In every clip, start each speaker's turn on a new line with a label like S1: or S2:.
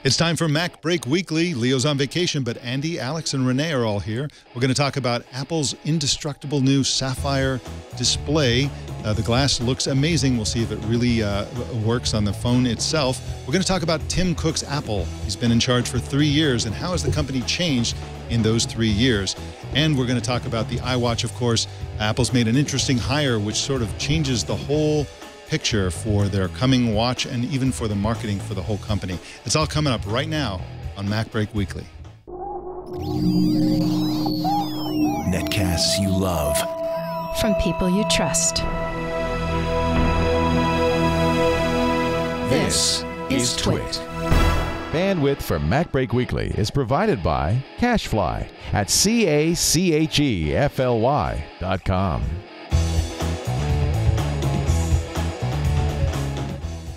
S1: It's time for MacBreak Weekly. Leo's on vacation, but Andy, Alex, and Rene are all here. We're going to talk about Apple's indestructible new sapphire display. The glass looks amazing. We'll see if it really works on the phone itself. We're going to talk about Tim Cook's Apple. He's been in charge for 3 years, and how has the company changed in those 3 years? And we're going to talk about the iWatch, of course. Apple's made an interesting hire, which sort of changes the whole picture for their coming watch and even for the marketing for the whole company. It's all coming up right now on MacBreak Weekly.
S2: Netcasts you love.
S3: From people you trust.
S2: This is Twit.
S4: Bandwidth for MacBreak Weekly is provided by CacheFly at CACHEFLY.com.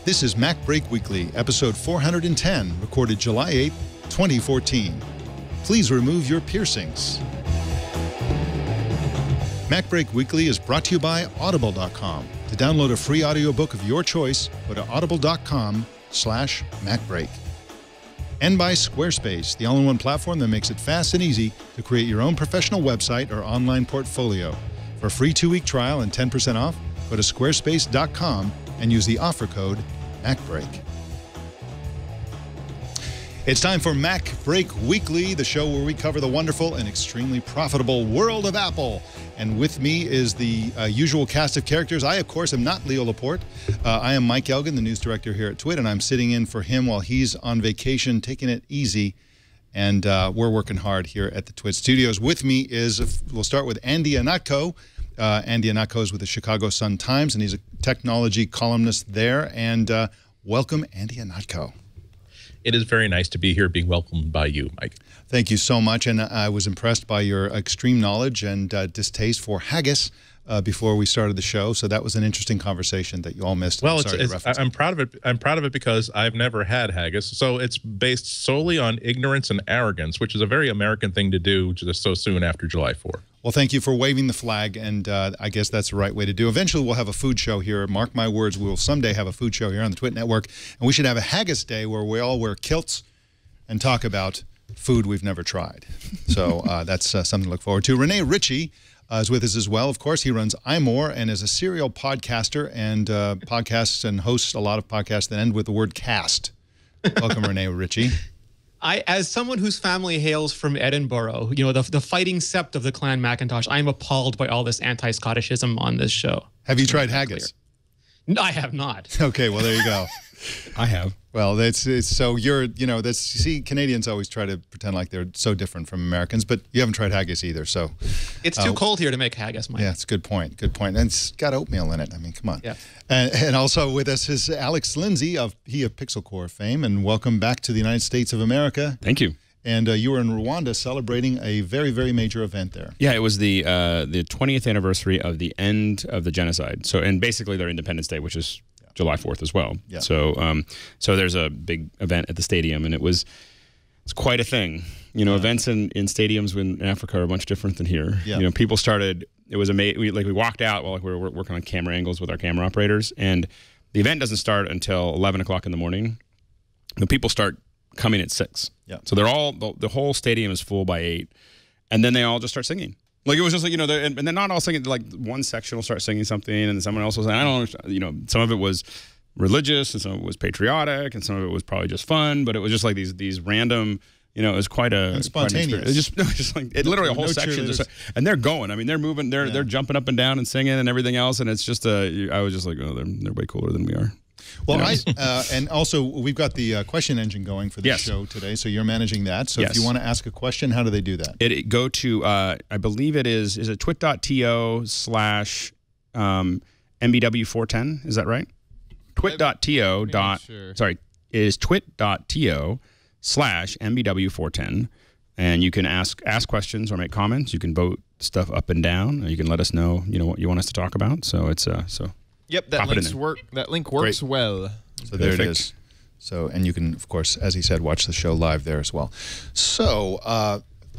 S1: This is MacBreak Weekly, episode 410, recorded July 8, 2014. Please remove your piercings. MacBreak Weekly is brought to you by Audible.com. To download a free audiobook of your choice, go to audible.com/MacBreak. And by Squarespace, the all-in-one platform that makes it fast and easy to create your own professional website or online portfolio. For a free 2-week trial and 10% off, go to squarespace.com and use the offer code MacBreak. It's time for MacBreak Weekly, the show where we cover the wonderful and extremely profitable world of Apple. And with me is the usual cast of characters. I, of course, am not Leo Laporte. I am Mike Elgan, the news director here at Twit, and I'm sitting in for him while he's on vacation, taking it easy. And we're working hard here at the Twit studios. With me is, we'll start with Andy Ihnatko. Andy Ihnatko is with the Chicago Sun-Times, and he's a technology columnist there. And welcome, Andy Ihnatko.
S5: It is very nice to be here, being welcomed by you, Mike.
S1: Thank you so much, and I was impressed by your extreme knowledge and distaste for haggis before we started the show. So that was an interesting conversation that you all missed.
S5: Well, I'm proud of it. I'm proud of it because I've never had haggis. So it's based solely on ignorance and arrogance, which is a very American thing to do just so soon after July 4th.
S1: Well, thank you for waving the flag, and I guess that's the right way to do. Eventually, we'll have a food show here. Mark my words, we will someday have a food show here on the Twit Network, and we should have a haggis day where we all wear kilts and talk about food we've never tried. So that's something to look forward to. Ritchie is with us as well. Of course, he runs iMore and is a serial podcaster and podcasts and hosts a lot of podcasts that end with the word cast. Welcome, Ritchie.
S6: As someone whose family hails from Edinburgh, you know, the fighting sept of the Clan Macintosh, I'm appalled by all this anti-Scottishism on this show.
S1: Have you tried haggis?
S6: No, I have not.
S1: Okay, well, there you go.
S5: I have.
S1: Well, it's so you're, you know, you see, Canadians always try to pretend like they're so different from Americans, but you haven't tried haggis either, so.
S6: It's too cold here to make haggis, Mike.
S1: Yeah, it's a good point. Good point. And it's got oatmeal in it. I mean, come on.
S6: Yeah.
S1: And also with us is Alex Lindsay of Pixel Core fame, and welcome back to the United States of America.
S7: Thank you.
S1: And you were in Rwanda celebrating a very, very major event there.
S7: Yeah, it was the 20th anniversary of the end of the genocide. So, and basically their Independence Day, which is July 4th as well. Yeah. So, so there's a big event at the stadium, and it's quite a thing. You know, events in stadiums in Africa are much different than here. Yeah. You know, people started. It was amazing. We walked out while we were working on camera angles with our camera operators, and the event doesn't start until 11 o'clock in the morning. The people start coming at 6. Yeah. So they're all the whole stadium is full by 8, and then they all just start singing. Like, it was just like, you know, and then not all singing, like one section will start singing something and then someone else will say, I don't understand, you know, some of it was religious and some of it was patriotic and some of it was probably just fun, but it was just like these random, you know, it was quite a
S1: spontaneous.
S7: It was just like literally a whole section just, and they're going. I mean, they're moving, they're jumping up and down and singing and everything else, and it's just I was just like, oh, they're way cooler than we are.
S1: Well, and also we've got the question engine going for this show today, so you're managing that. So if you want to ask a question, how do they do that?
S7: Go to, I believe it is it twit.to/MBW410? Is that right? Twit.to. Sorry, it is twit.to/MBW410, and you can ask questions or make comments. You can vote stuff up and down. Or you can let us know, you know, what you want us to talk about. So it's so.
S8: Yep, that link works well.
S1: So there it is. So, and you can, of course, as he said, watch the show live there as well. So,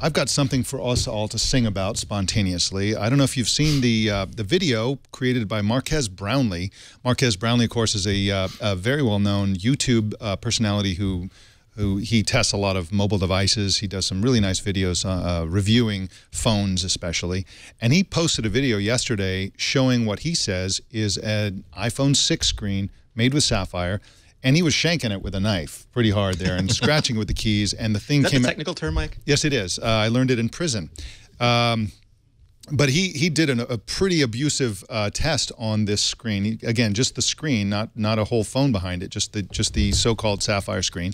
S1: I've got something for us all to sing about spontaneously. I don't know if you've seen the video created by Marques Brownlee. Marques Brownlee, of course, is a very well-known YouTube personality who he tests a lot of mobile devices. He does some really nice videos reviewing phones especially. And he posted a video yesterday showing what he says is an iPhone 6 screen made with sapphire. And he was shanking it with a knife pretty hard there and scratching it with the keys. And the thing came out. Is that a
S6: technical term, Mike?
S1: Yes, it is. I learned it in prison. But he did a pretty abusive test on this screen. Again, just the screen, not a whole phone behind it, just the so-called sapphire screen.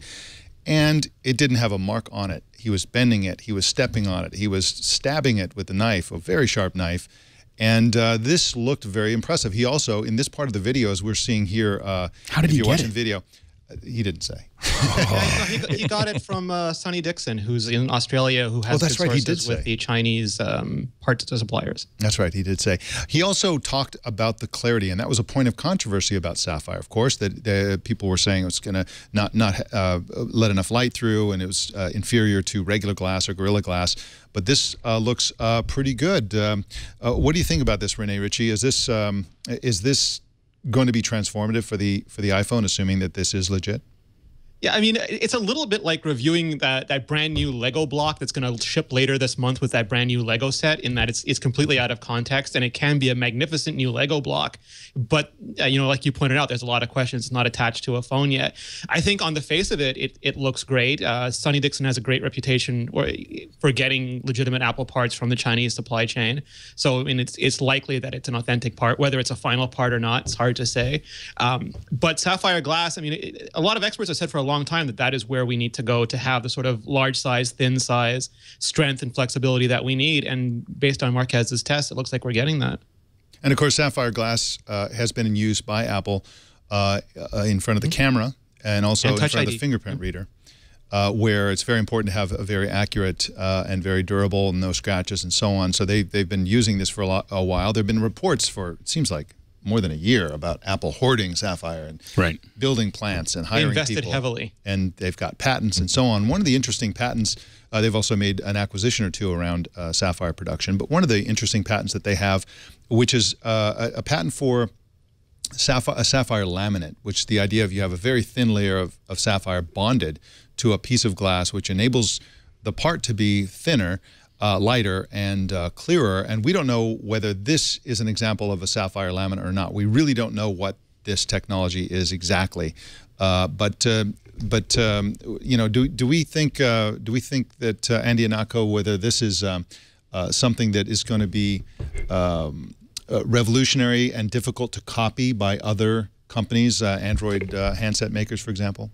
S1: And it didn't have a mark on it. He was bending it. He was stepping on it. He was stabbing it with a knife, a very sharp knife. And this looked very impressive. He also, in this part of the video, as we're seeing here,
S7: how did he get it?
S1: Video, he didn't say.
S6: He got it from Sonny Dixon, who's in Australia, who has good sources with the Chinese parts suppliers.
S1: That's right, he did say. He also talked about the clarity, and that was a point of controversy about sapphire, of course, that people were saying it was going to not let enough light through, and it was inferior to regular glass or Gorilla Glass. But this looks pretty good. What do you think about this, Rene, Ritchie? Is this going to be transformative for the iPhone, assuming that this is legit?
S6: Yeah, I mean, it's a little bit like reviewing that brand new Lego block that's going to ship later this month with that brand new Lego set, in that it's completely out of context, and it can be a magnificent new Lego block. But, you know, like you pointed out, there's a lot of questions. It's not attached to a phone yet. I think on the face of it, it looks great. Sonny Dixon has a great reputation for getting legitimate Apple parts from the Chinese supply chain. So, I mean, it's likely that it's an authentic part. Whether it's a final part or not, it's hard to say. But sapphire glass, I mean, a lot of experts have said for a long time that is where we need to go to have the sort of large size, thin size, strength and flexibility that we need. And based on Marquez's test, it looks like we're getting that.
S1: And of course, sapphire glass has been in use by Apple in front of the camera and also in front of the fingerprint reader, where it's very important to have a very accurate and very durable, no scratches and so on. So they've been using this for a while. There have been reports for, it seems like, more than a year about Apple hoarding sapphire and building plants and hiring people.
S6: They invested heavily.
S1: And they've got patents and so on. One of the interesting patents, they've also made an acquisition or two around sapphire production, but one of the interesting patents that they have, which is a patent for a sapphire laminate, which the idea of you have a very thin layer of sapphire bonded to a piece of glass, which enables the part to be thinner, lighter and clearer. And we don't know whether this is an example of a sapphire laminate or not. We really don't know what this technology is exactly. But you know, do we think that Andy Ihnatko, whether this is something that is going to be revolutionary and difficult to copy by other companies, Android handset makers, for example?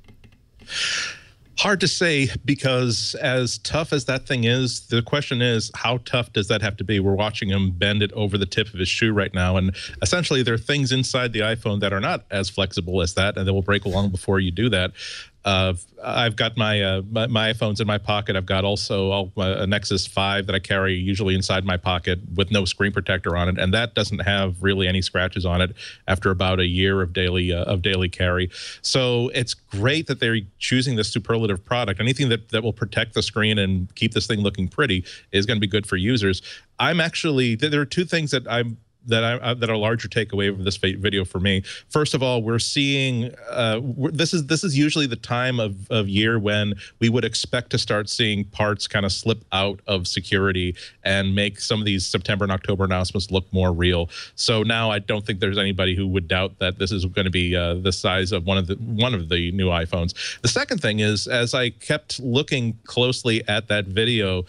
S5: Hard to say, because as tough as that thing is, the question is, how tough does that have to be? We're watching him bend it over the tip of his shoe right now, and essentially there are things inside the iPhone that are not as flexible as that, and they will break along before you do that. I've got my iPhones in my pocket. I've got also a Nexus 5 that I carry usually inside my pocket with no screen protector on it, and that doesn't have really any scratches on it after about a year of daily carry. So it's great that they're choosing this superlative product. Anything that will protect the screen and keep this thing looking pretty is going to be good for users. There are two things that are a larger takeaway of this video for me. First of all, we're seeing this is usually the time of year when we would expect to start seeing parts kind of slip out of security and make some of these September and October announcements look more real. So now I don't think there's anybody who would doubt that this is going to be the size of one of the new iPhones. The second thing is, as I kept looking closely at that video,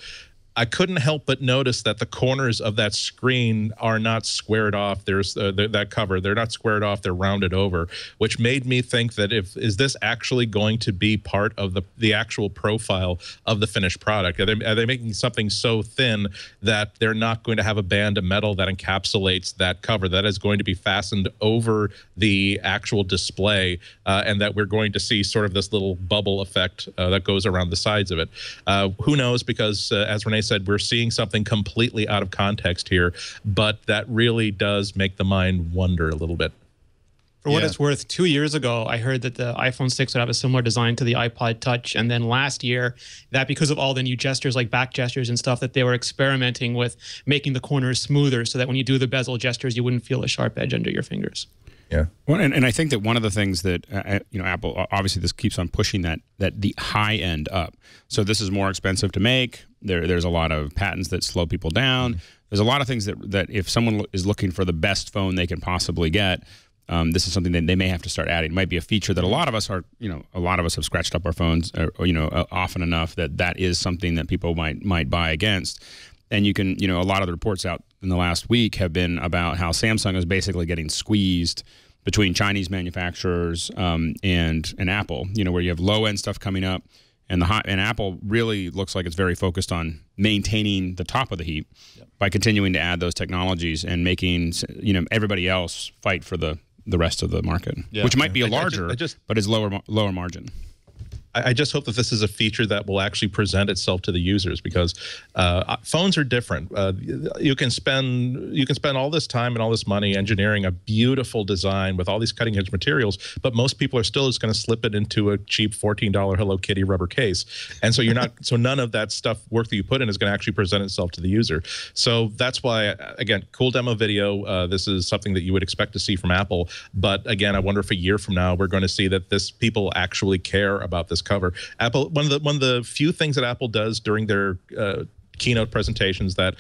S5: I couldn't help but notice that the corners of that screen are not squared off. There's that cover. They're not squared off. They're rounded over, which made me think that is this actually going to be part of the actual profile of the finished product? Are they making something so thin that they're not going to have a band of metal that encapsulates that cover that is going to be fastened over the actual display, and that we're going to see sort of this little bubble effect that goes around the sides of it? Who knows? Because as Rene said, we're seeing something completely out of context here, but that really does make the mind wonder a little bit.
S6: For what it's worth, 2 years ago, I heard that the iPhone 6 would have a similar design to the iPod Touch. And then last year, that because of all the new gestures like back gestures and stuff, that they were experimenting with making the corners smoother so that when you do the bezel gestures, you wouldn't feel a sharp edge under your fingers.
S5: Yeah.
S7: Well, and I think that one of the things that Apple, obviously this keeps on pushing that the high end up. So this is more expensive to make. There's a lot of patents that slow people down. There's a lot of things that if someone is looking for the best phone they can possibly get, this is something that they may have to start adding. It might be a feature that a lot of us have scratched up our phones, often enough that is something that people might buy against. And you can, a lot of the reports out in the last week have been about how Samsung is basically getting squeezed between Chinese manufacturers and Apple. Where you have low end stuff coming up, and Apple really looks like it's very focused on maintaining the top of the heap by continuing to add those technologies and making everybody else fight for the rest of the market, which might be but is lower margin.
S5: I just hope that this is a feature that will actually present itself to the users, because phones are different. You can spend all this time and all this money engineering a beautiful design with all these cutting edge materials, but most people are still just going to slip it into a cheap $14 Hello Kitty rubber case, and so so none of that work that you put in is going to actually present itself to the user. So that's why, again, cool demo video. This is something that you would expect to see from Apple, but again, I wonder if a year from now we're going to see that people actually care about this cover. Apple, one of the few things that Apple does during their keynote presentations that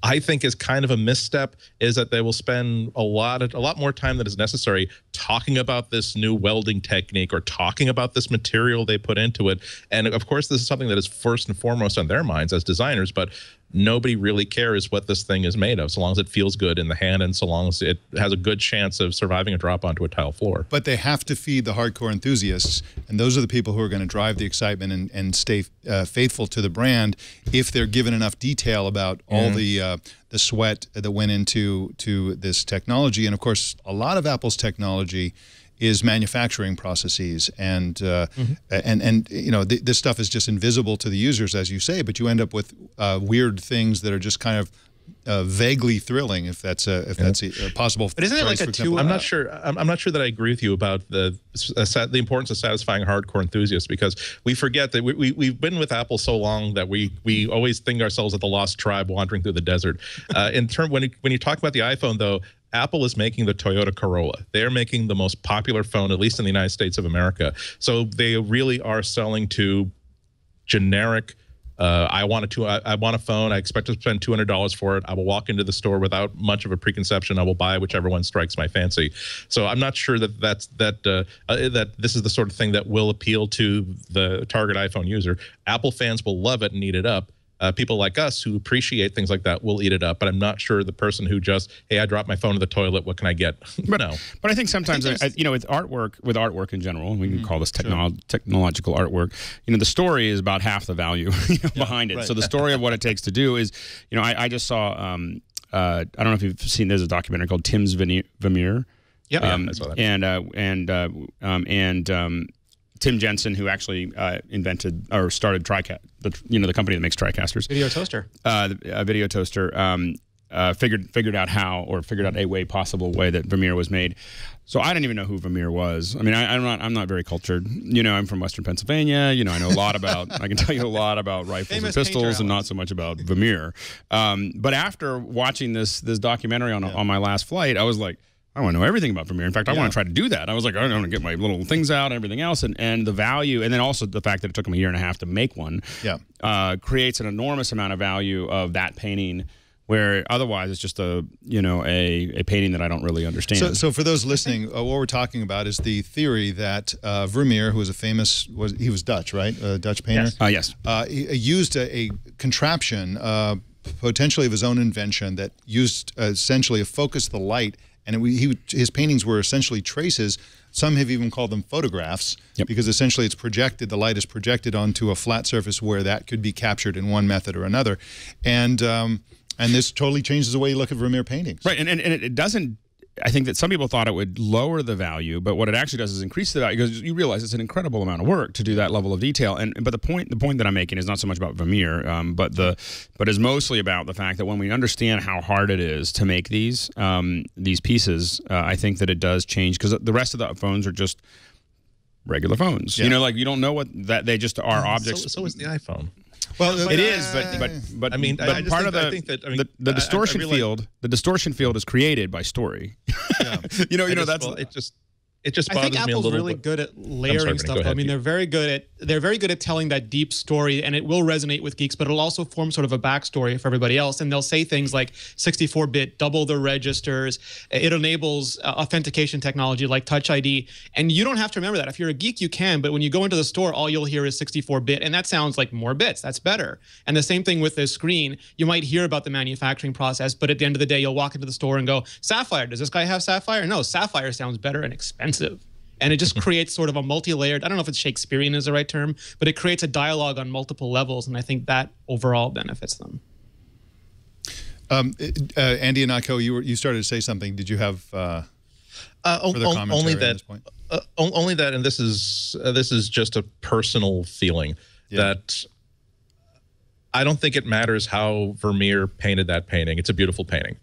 S5: I think is kind of a misstep is that they will spend a lot more time than is necessary talking about this new welding technique or talking about this material they put into it. And of course, this is something that is first and foremost on their minds as designers, but nobody really cares what this thing is made of, so long as it feels good in the hand and so long as it has a good chance of surviving a drop onto a tile floor.
S1: But they have to feed the hardcore enthusiasts, and those are the people who are going to drive the excitement and stay faithful to the brand if they're given enough detail about all the sweat that went into this technology. And of course, a lot of Apple's technology is manufacturing processes, and this stuff is just invisible to the users, as you say, but you end up with weird things that are just kind of vaguely thrilling, if that's possible.
S6: But isn't it like a two?
S5: I'm not sure. I'm not sure that I agree with you about the importance of satisfying hardcore enthusiasts, because we forget that we've been with Apple so long that we always think ourselves as the lost tribe wandering through the desert. When you talk about the iPhone, though, Apple is making the Toyota Corolla. They're making the most popular phone, at least in the United States of America. So they really are selling to generic. I want a phone. I expect to spend $200 for it. I will walk into the store without much of a preconception. I will buy whichever one strikes my fancy. So I'm not sure that that this is the sort of thing that will appeal to the target iPhone user. Apple fans will love it and eat it up. People like us who appreciate things like that will eat it up, but I'm not sure the person who just, hey, I dropped my phone in the toilet, what can I get? No.
S7: But I think sometimes, with artwork in general, and we can call this technological artwork, the story is about half the value behind it. Right. So the story of what it takes to do is, I just saw, I don't know if you've seen, there's a documentary called Tim's Vermeer.
S5: Yeah, I saw
S7: that. Tim Jensen, who actually invented or started TriCast, the company that makes TriCasters.
S6: Video toaster.
S7: A video toaster. Figured out a possible way that Vermeer was made. So I didn't even know who Vermeer was. I mean, I'm not very cultured. I'm from Western Pennsylvania. I know a lot about. I can tell you a lot about rifles and pistols, and not so much about Vermeer. But after watching this documentary on my last flight, I was like, I want to know everything about Vermeer. In fact, I want to try to do that. I was like, I want to get my little things out and everything else. And the value, and then also the fact that it took them a year and a half to make one, creates an enormous amount of value of that painting, where otherwise it's just a painting that I don't really understand.
S1: So for those listening, what we're talking about is the theory that Vermeer, who was he was Dutch, right? A Dutch painter?
S7: Yes.
S1: He used a contraption, potentially of his own invention, that used essentially to focus the light. And his paintings were essentially traces. Some have even called them photographs, because essentially it's projected, the light is projected onto a flat surface where that could be captured in one method or another. And this totally changes the way you look at Vermeer paintings.
S7: Right, and it doesn't, I think that some people thought it would lower the value, but what it actually does is increase the value, because you realize it's an incredible amount of work to do that level of detail. But the point that I'm making is not so much about Vermeer, but is mostly about the fact that when we understand how hard it is to make these pieces, I think that it does change, because the rest of the phones are just regular phones. You don't know what they just are objects.
S5: So is the iPhone.
S1: Well,
S7: it is, but
S5: I mean,
S7: but
S5: I just
S7: part
S5: think,
S7: of the
S5: I think that I mean,
S7: the distortion field, the distortion field is created by story.
S1: Yeah.
S5: It just
S6: I
S5: bothers
S6: think
S5: me a
S6: Apple's
S5: little
S6: really
S5: bit.
S6: good at layering stuff. I mean, they're very good at telling that deep story, and it will resonate with geeks, but it'll also form sort of a backstory for everybody else. And they'll say things like 64-bit, double the registers. It enables authentication technology like Touch ID, and you don't have to remember that. If you're a geek, you can, but when you go into the store, all you'll hear is 64-bit, and that sounds like more bits. That's better. And the same thing with the screen. You might hear about the manufacturing process, but at the end of the day, you'll walk into the store and go, Sapphire, does this guy have Sapphire? No, Sapphire sounds better and expensive. And it just creates sort of a multi-layered, I don't know if it's Shakespearean is the right term, but it creates a dialogue on multiple levels, and I think that overall benefits them.
S1: Andy Ihnatko, you started to say something. Did you have further commentary
S5: only
S1: on
S5: that,
S1: this point?
S5: only that, and this is just a personal feeling that I don't think it matters how Vermeer painted that painting. It's a beautiful painting.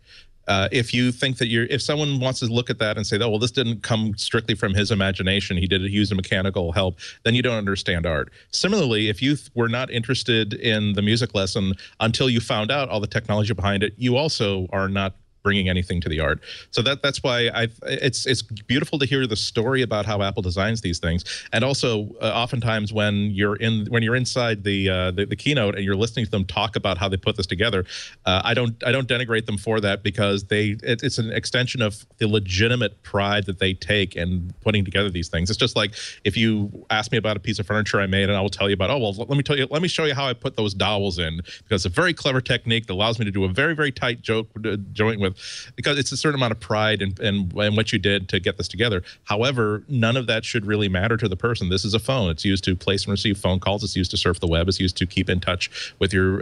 S5: If you think that if someone wants to look at that and say, oh, well, this didn't come strictly from his imagination, he used a mechanical help, then you don't understand art. Similarly, if you were not interested in the music lesson until you found out all the technology behind it, you also are not bringing anything to the art. So that's why it's beautiful to hear the story about how Apple designs these things, and also oftentimes when you're inside the keynote and you're listening to them talk about how they put this together, I don't denigrate them for that, because it's an extension of the legitimate pride that they take in putting together these things. It's just like if you ask me about a piece of furniture I made, and I will tell you about, oh well, let me show you how I put those dowels in, because it's a very clever technique that allows me to do a very, very tight joint with, because it's a certain amount of pride in what you did to get this together. However, none of that should really matter to the person. This is a phone. It's used to place and receive phone calls. It's used to surf the web. It's used to keep in touch with your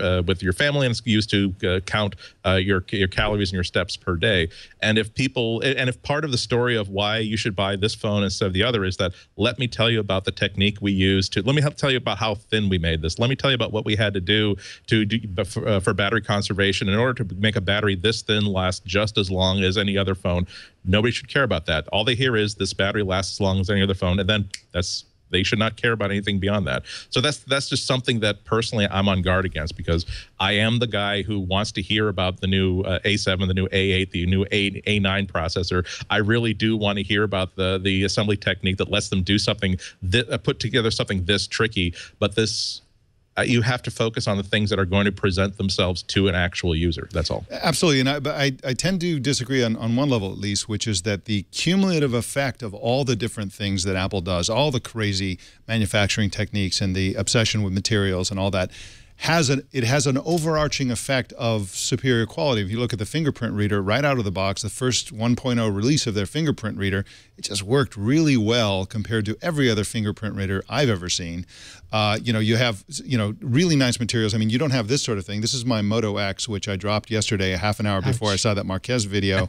S5: family, and it's used to count your calories and your steps per day. And if part of the story of why you should buy this phone instead of the other is that, let me tell you about the technique we used let me tell you about how thin we made this. Let me tell you about what we had to do for battery conservation in order to make a battery this thin last just as long as any other phone. Nobody should care about that. All they hear is this battery lasts as long as any other phone, and then they should not care about anything beyond that. So that's just something that personally I'm on guard against, because I am the guy who wants to hear about the new A7, the new A8, the new A9 processor. I really do want to hear about the assembly technique that lets them do something, put together something this tricky, but you have to focus on the things that are going to present themselves to an actual user. That's all.
S1: Absolutely. And I tend to disagree on one level, at least, which is that the cumulative effect of all the different things that Apple does, all the crazy manufacturing techniques and the obsession with materials and all that, it has an overarching effect of superior quality. If you look at the fingerprint reader right out of the box, the first 1.0 release of their fingerprint reader, it just worked really well compared to every other fingerprint reader I've ever seen. You have really nice materials. I mean, you don't have this sort of thing. This is my Moto X, which I dropped yesterday, a half an hour before I saw that Marquez video,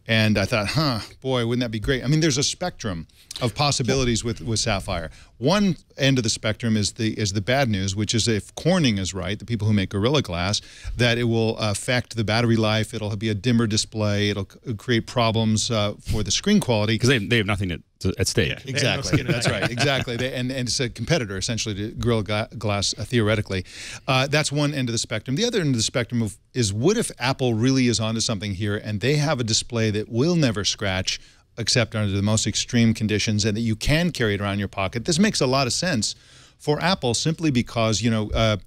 S1: and I thought, boy, wouldn't that be great? I mean, there's a spectrum of possibilities with Sapphire. One end of the spectrum is the bad news, which is if Corning is right, the people who make Gorilla Glass, that it will affect the battery life. It'll be a dimmer display. It'll create problems for the screen quality.
S7: Because they have nothing at stake. Yeah,
S1: exactly. That's right. Exactly. And it's a competitor, essentially, to Gorilla Glass, theoretically. That's one end of the spectrum. The other end of the spectrum is, what if Apple really is onto something here, and they have a display that will never scratch except under the most extreme conditions, and that you can carry it around in your pocket? This makes a lot of sense for Apple, simply because, we talked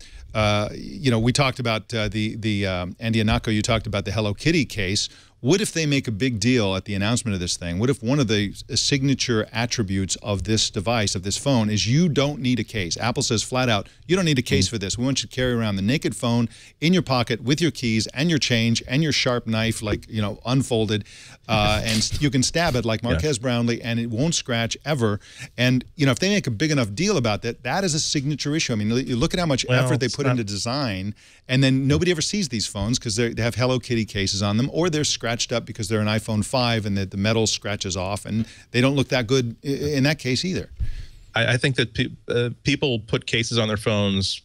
S1: about Andy Ihnatko, you talked about the Hello Kitty case. What if they make a big deal at the announcement of this thing? What if one of the signature attributes of this device, of this phone, is you don't need a case? Apple says flat out, you don't need a case for this. We want you to carry around the naked phone in your pocket with your keys and your change and your sharp knife, like, unfolded, and you can stab it like Marquez Brownlee, and it won't scratch ever. And, if they make a big enough deal about that, that is a signature issue. I mean, you look at how much effort they put into design, and then nobody ever sees these phones because they have Hello Kitty cases on them, or they're scratched up because they're an iPhone 5 and the metal scratches off, and they don't look that good in that case either.
S5: I think that people put cases on their phones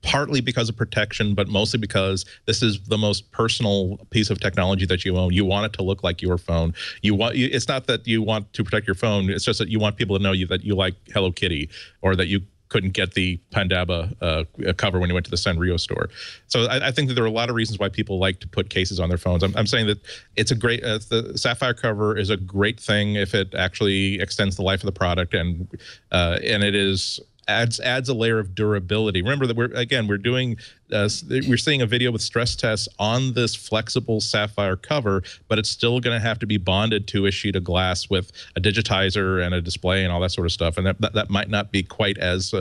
S5: partly because of protection, but mostly because this is the most personal piece of technology that you own. You want it to look like your phone. It's not that you want to protect your phone. It's just that you want people to know that you like Hello Kitty, or that you couldn't get the Pandaba cover when he went to the Sanrio store. So I think that there are a lot of reasons why people like to put cases on their phones. I'm saying that it's a great, the Sapphire cover is a great thing if it actually extends the life of the product, and it is adds a layer of durability. Remember that we're seeing a video with stress tests on this flexible sapphire cover, but it's still going to have to be bonded to a sheet of glass with a digitizer and a display and all that sort of stuff, and that might not be quite as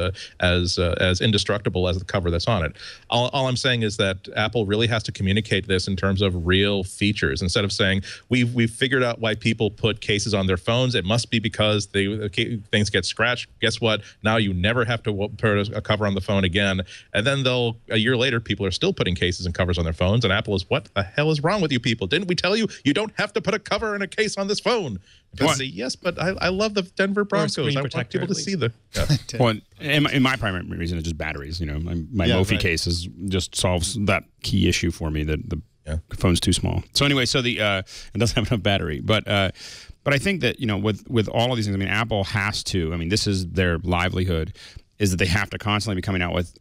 S5: indestructible as the cover that's on it. All I'm saying is that Apple really has to communicate this in terms of real features, instead of saying we've figured out why people put cases on their phones. It must be because things get scratched. Guess what? Now you never have to put a cover on the phone again, and then a year later, people are still putting cases and covers on their phones, and Apple is, what the hell is wrong with you people? Didn't we tell you don't have to put a cover and a case on this phone? I say, yes, but I love the Denver Broncos. I want people to see the. Yeah.
S7: Well, in my primary reason is just batteries. You know, my Mophie case just solves that key issue for me, that the phone's too small. So anyway, so it doesn't have enough battery, but I think that, you know, with all of these things, I mean, Apple has to. I mean, this is their livelihood, is that they have to constantly be coming out with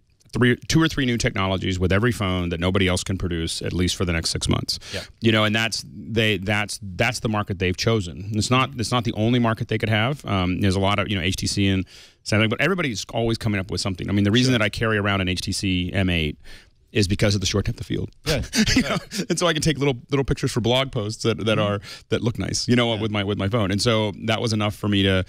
S7: two or three new technologies with every phone that nobody else can produce, at least for the next 6 months. Yeah. You know, and that's the market they've chosen. It's not the only market they could have. There's a lot of, you know, HTC and Samsung, but everybody's always coming up with something. I mean, the reason that I carry around an HTC M8 is because of the short depth of field. Yeah. You know? And so I can take little pictures for blog posts that look nice, you know, with my phone. And so that was enough for me to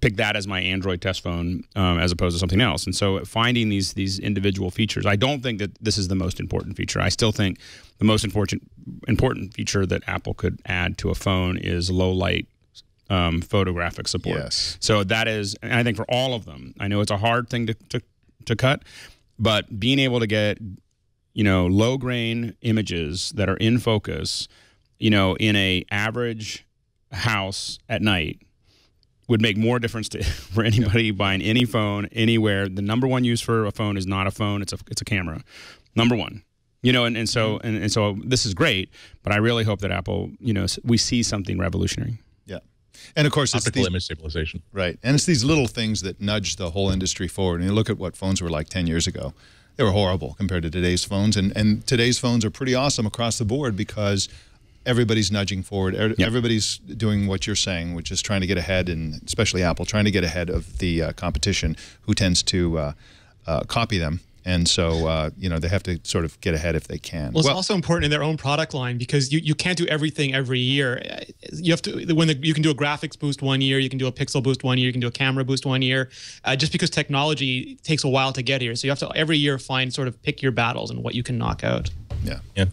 S7: pick that as my Android test phone, as opposed to something else. And so finding these individual features, I don't think that this is the most important feature. I still think the most important feature that Apple could add to a phone is low light photographic support. Yes. So that is, and I think for all of them, I know it's a hard thing to cut, but being able to get, you know, low grain images that are in focus, you know, in a average house at night would make more difference for anybody buying any phone anywhere. The number one use for a phone is not a phone; it's a camera. Number one, you know, and so this is great, but I really hope that Apple, you know, we see something revolutionary.
S1: Yeah, and of course it's
S5: optical image stabilization,
S1: right? And it's these little things that nudge the whole industry forward. And you look at what phones were like 10 years ago; they were horrible compared to today's phones, and today's phones are pretty awesome across the board because everybody's nudging forward. Everybody's doing what you're saying, which is trying to get ahead, and especially Apple, trying to get ahead of the competition, who tends to copy them. And so, you know, they have to sort of get ahead if they can.
S6: Well, it's also important in their own product line, because you can't do everything every year. You have to, you can do a graphics boost one year, you can do a pixel boost one year, you can do a camera boost one year, just because technology takes a while to get here. So you have to every year pick your battles and what you can knock out.
S5: Yeah. Yeah.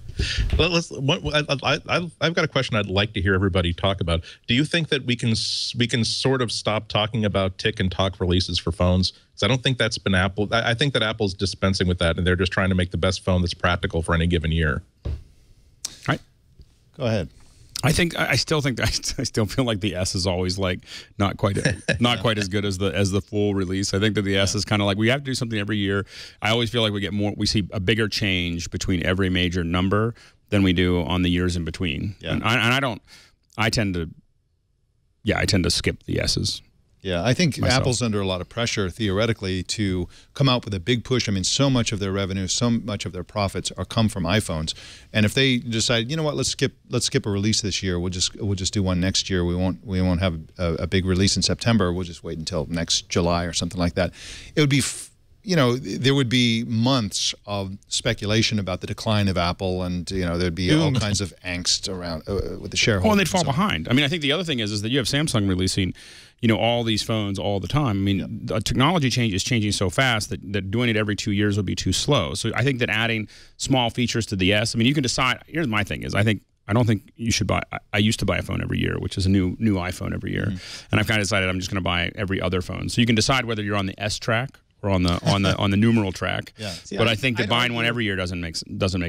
S5: Well, I've got a question I'd like to hear everybody talk about. Do you think that we can sort of stop talking about tick and talk releases for phones? Because I don't think that's been Apple. I think that Apple's dispensing with that, and they're just trying to make the best phone that's practical for any given year.
S1: Right. Go ahead.
S7: I still feel like the S is always like not quite as good as the full release. I think that the S is kind of like, we have to do something every year. I always feel like we see a bigger change between every major number than we do on the years in between. Yeah. And I tend to skip the S's.
S1: Yeah, I think Apple's under a lot of pressure, theoretically, to come out with a big push. I mean, so much of their revenue, so much of their profits come from iPhones. And if they decide, you know what, let's skip a release this year. We'll just do one next year. We won't have a big release in September. We'll just wait until next July or something like that. It would be, you know, there would be months of speculation about the decline of Apple, and you know, there'd be all kinds of angst around with the shareholders.
S7: Well, and they'd fall behind. I mean, I think the other thing is that you have Samsung releasing, you know, all these phones all the time. I mean, the technology is changing so fast that doing it every 2 years would be too slow. So I think that adding small features to the S, I mean, you can decide. Here's my thing is, I don't think you should buy. I used to buy a phone every year, which is a new iPhone every year, and I've kind of decided I'm just going to buy every other phone. So you can decide whether you're on the S track or on the numeral track. Yeah. See, but I think that buying one every year doesn't make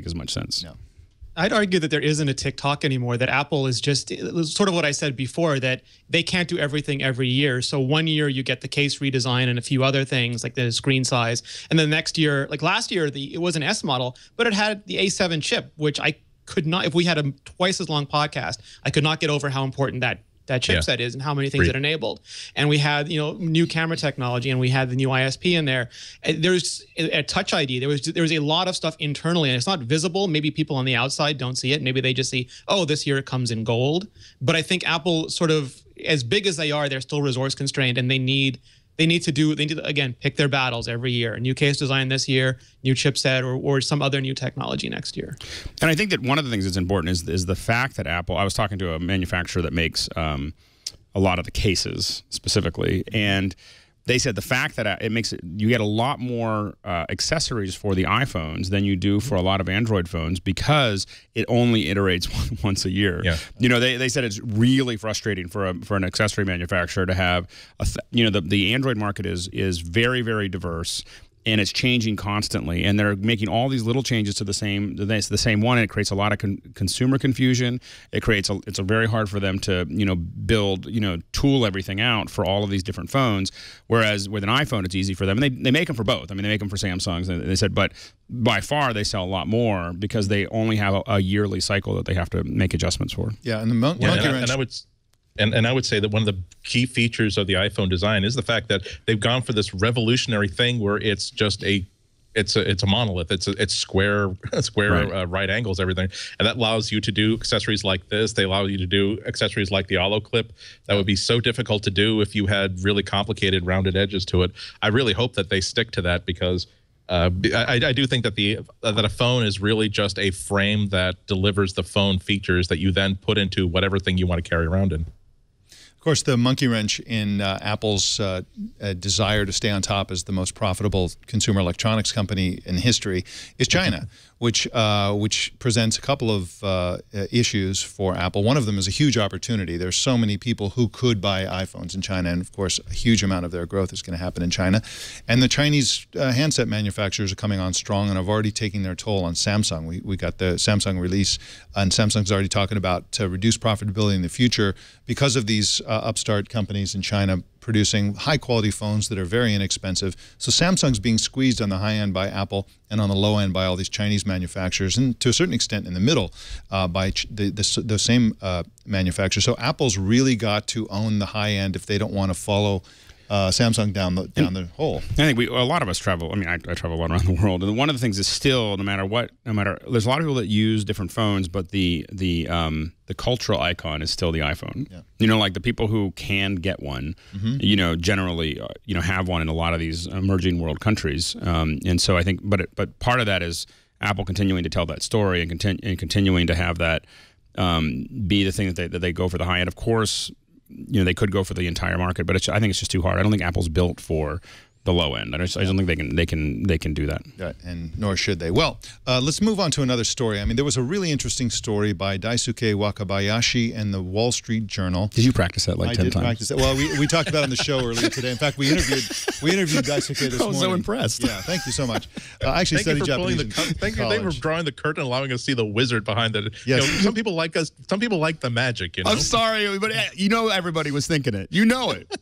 S7: as much sense. No.
S6: I'd argue that there isn't a TikTok anymore, that Apple is just sort of what I said before, that they can't do everything every year. So one year you get the case redesign and a few other things like the screen size. And then next year, like last year, it was an S model, but it had the A7 chip, which I could not, if we had a twice as long podcast, I could not get over how important that that chipset is and how many things it enabled. And we had, you know, new camera technology, and we had the new ISP in there. There's a Touch ID. There was a lot of stuff internally, and it's not visible. Maybe people on the outside don't see it. Maybe they just see, oh, this year it comes in gold. But I think Apple, sort of, as big as they are, they're still resource constrained, and they need to, again, pick their battles every year. New case design this year, new chipset, or some other new technology next year.
S7: And I think that one of the things that's important is the fact that Apple, I was talking to a manufacturer that makes a lot of the cases specifically, and they said the fact that you get a lot more accessories for the iPhones than you do for a lot of Android phones, because it only iterates once a year. Yeah. You know, they said it's really frustrating for an accessory manufacturer to have the Android market is very, very diverse, and it's changing constantly, and they're making all these little changes to the same one, and it creates a lot of consumer confusion. It's very hard for them to build, tool everything out for all of these different phones. Whereas with an iPhone, it's easy for them, and they make them for both. I mean, they make them for Samsungs, and they said, but by far they sell a lot more because they only have a yearly cycle that they have to make adjustments for.
S1: Yeah, and the monkey wrench.
S5: And I would say that one of the key features of the iPhone design is the fact that they've gone for this revolutionary thing where it's just it's a monolith. It's square right angles, everything, and that allows you to do accessories like this. They allow you to do accessories like the Allo clip. That would be so difficult to do if you had really complicated rounded edges to it. I really hope that they stick to that, because I do think that that a phone is really just a frame that delivers the phone features that you then put into whatever thing you want to carry around in.
S1: Of course, the monkey wrench in Apple's desire to stay on top as the most profitable consumer electronics company in history is China, which presents a couple of issues for Apple. One of them is a huge opportunity. There's so many people who could buy iPhones in China, and of course, a huge amount of their growth is going to happen in China. And the Chinese handset manufacturers are coming on strong and have already taken their toll on Samsung. We got the Samsung release, and Samsung's already talking about to reduce profitability in the future because of these upstart companies in China producing high-quality phones that are very inexpensive. So Samsung's being squeezed on the high end by Apple and on the low end by all these Chinese manufacturers, and to a certain extent in the middle by the same manufacturers. So Apple's really got to own the high end if they don't want to follow Samsung down the hole.
S7: I think a lot of us travel. I mean, I travel a lot around the world, and one of the things is still, no matter there's a lot of people that use different phones, but the cultural icon is still the iPhone. Yeah. You know, like the people who can get one, generally, have one in a lot of these emerging world countries, and so I think, but part of that is Apple continuing to tell that story and continuing to have that be the thing that they go for the high end. Of course, they could go for the entire market, but I think it's just too hard. I don't think Apple's built for the low end. I don't think they can do that.
S1: Yeah, and nor should they. Well, let's move on to another story. I mean, there was a really interesting story by Daisuke Wakabayashi in the Wall Street Journal.
S7: Did you practice that 10 times? I did practice
S1: it. Well, we talked about it on the show earlier today. In fact, we interviewed Daisuke this morning.
S7: I was so impressed.
S1: Yeah, thank you so much. I actually studied Japanese in
S5: Thank you for drawing the curtain, allowing us to see the wizard behind it.
S1: Yes.
S5: Some people like us. Some people like the magic.
S7: I'm sorry, but everybody was thinking it. You know it.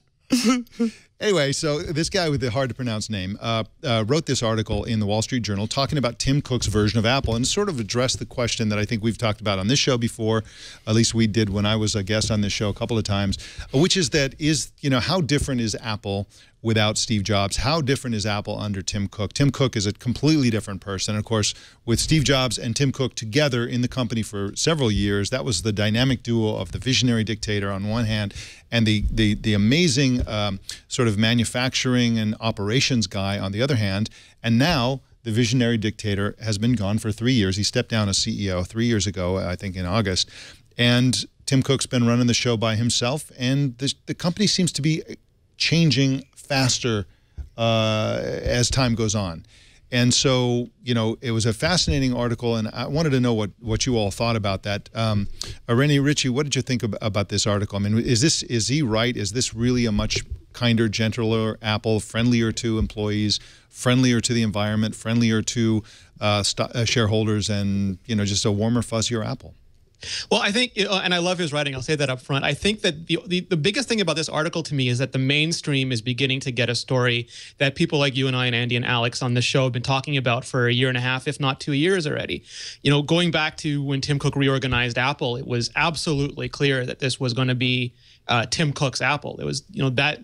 S1: Anyway, so this guy with the hard-to-pronounce name wrote this article in the Wall Street Journal talking about Tim Cook's version of Apple, and sort of addressed the question that I think we've talked about on this show before, at least we did when I was a guest on this show a couple of times, which is that how different is Apple without Steve Jobs? How different is Apple under Tim Cook? Tim Cook is a completely different person. Of course, with Steve Jobs and Tim Cook together in the company for several years, that was the dynamic duo of the visionary dictator on one hand and the amazing sort of manufacturing and operations guy on the other hand. And now the visionary dictator has been gone for 3 years. He stepped down as CEO 3 years ago, I think in August. And Tim Cook's been running the show by himself, and the company seems to be changing faster as time goes on. And so, it was a fascinating article, and I wanted to know what you all thought about that. Rene, Ritchie, what did you think about this article? I mean, is he right? Is this really a much kinder, gentler Apple, friendlier to employees, friendlier to the environment, friendlier to shareholders, and, just a warmer, fuzzier Apple?
S6: Well, I think, and I love his writing, I'll say that up front. I think that the biggest thing about this article to me is that the mainstream is beginning to get a story that people like you and I and Andy and Alex on the show have been talking about for 1.5 years, if not 2 years already. Going back to when Tim Cook reorganized Apple, it was absolutely clear that this was going to be Tim Cook's Apple. It was, that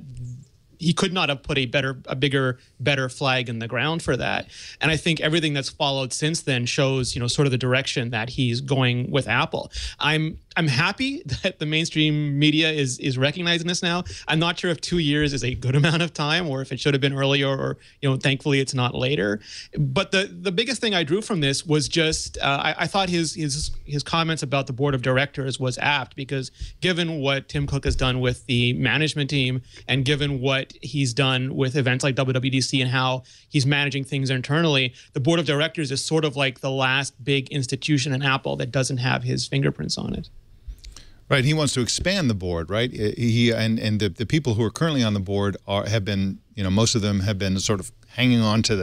S6: he could not have put a bigger, better flag in the ground for that. And I think everything that's followed since then shows, sort of the direction that he's going with Apple. I'm happy that the mainstream media is recognizing this now. I'm not sure if 2 years is a good amount of time, or if it should have been earlier, or thankfully it's not later. But the biggest thing I drew from this was just I thought his comments about the board of directors was apt, because given what Tim Cook has done with the management team, and given what he's done with events like WWDC and how he's managing things internally, the board of directors is sort of like the last big institution in Apple that doesn't have his fingerprints on it.
S1: Right, he wants to expand the board, right? He and the people who are currently on the board have been, most of them have been sort of hanging on to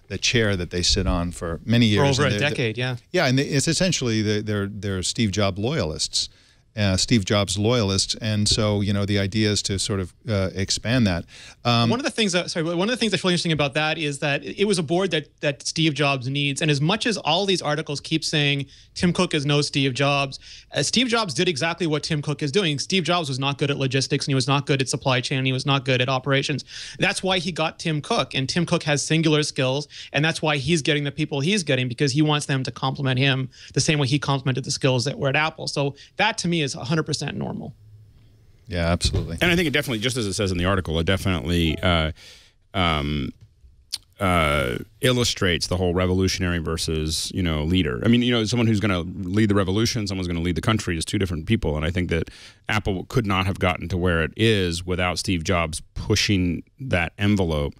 S1: the chair that they sit on for many years.
S6: For over a decade, yeah.
S1: Yeah, and it's essentially they're Steve Jobs loyalists. And so the idea is to sort of expand that.
S6: One of the things that's really interesting about that is that it was a board that Steve Jobs needs. And as much as all these articles keep saying Tim Cook is no Steve Jobs, Steve Jobs did exactly what Tim Cook is doing. Steve Jobs was not good at logistics, and he was not good at supply chain, and he was not good at operations. That's why he got Tim Cook, and Tim Cook has singular skills, and that's why he's getting the people he's getting, because he wants them to complement him the same way he complemented the skills that were at Apple. So that to me is 100% normal.
S1: Yeah, absolutely.
S7: And I think it definitely, just as it says in the article, it definitely illustrates the whole revolutionary versus, leader. I mean, someone who's going to lead the revolution, someone's going to lead the country is two different people. And I think that Apple could not have gotten to where it is without Steve Jobs pushing that envelope.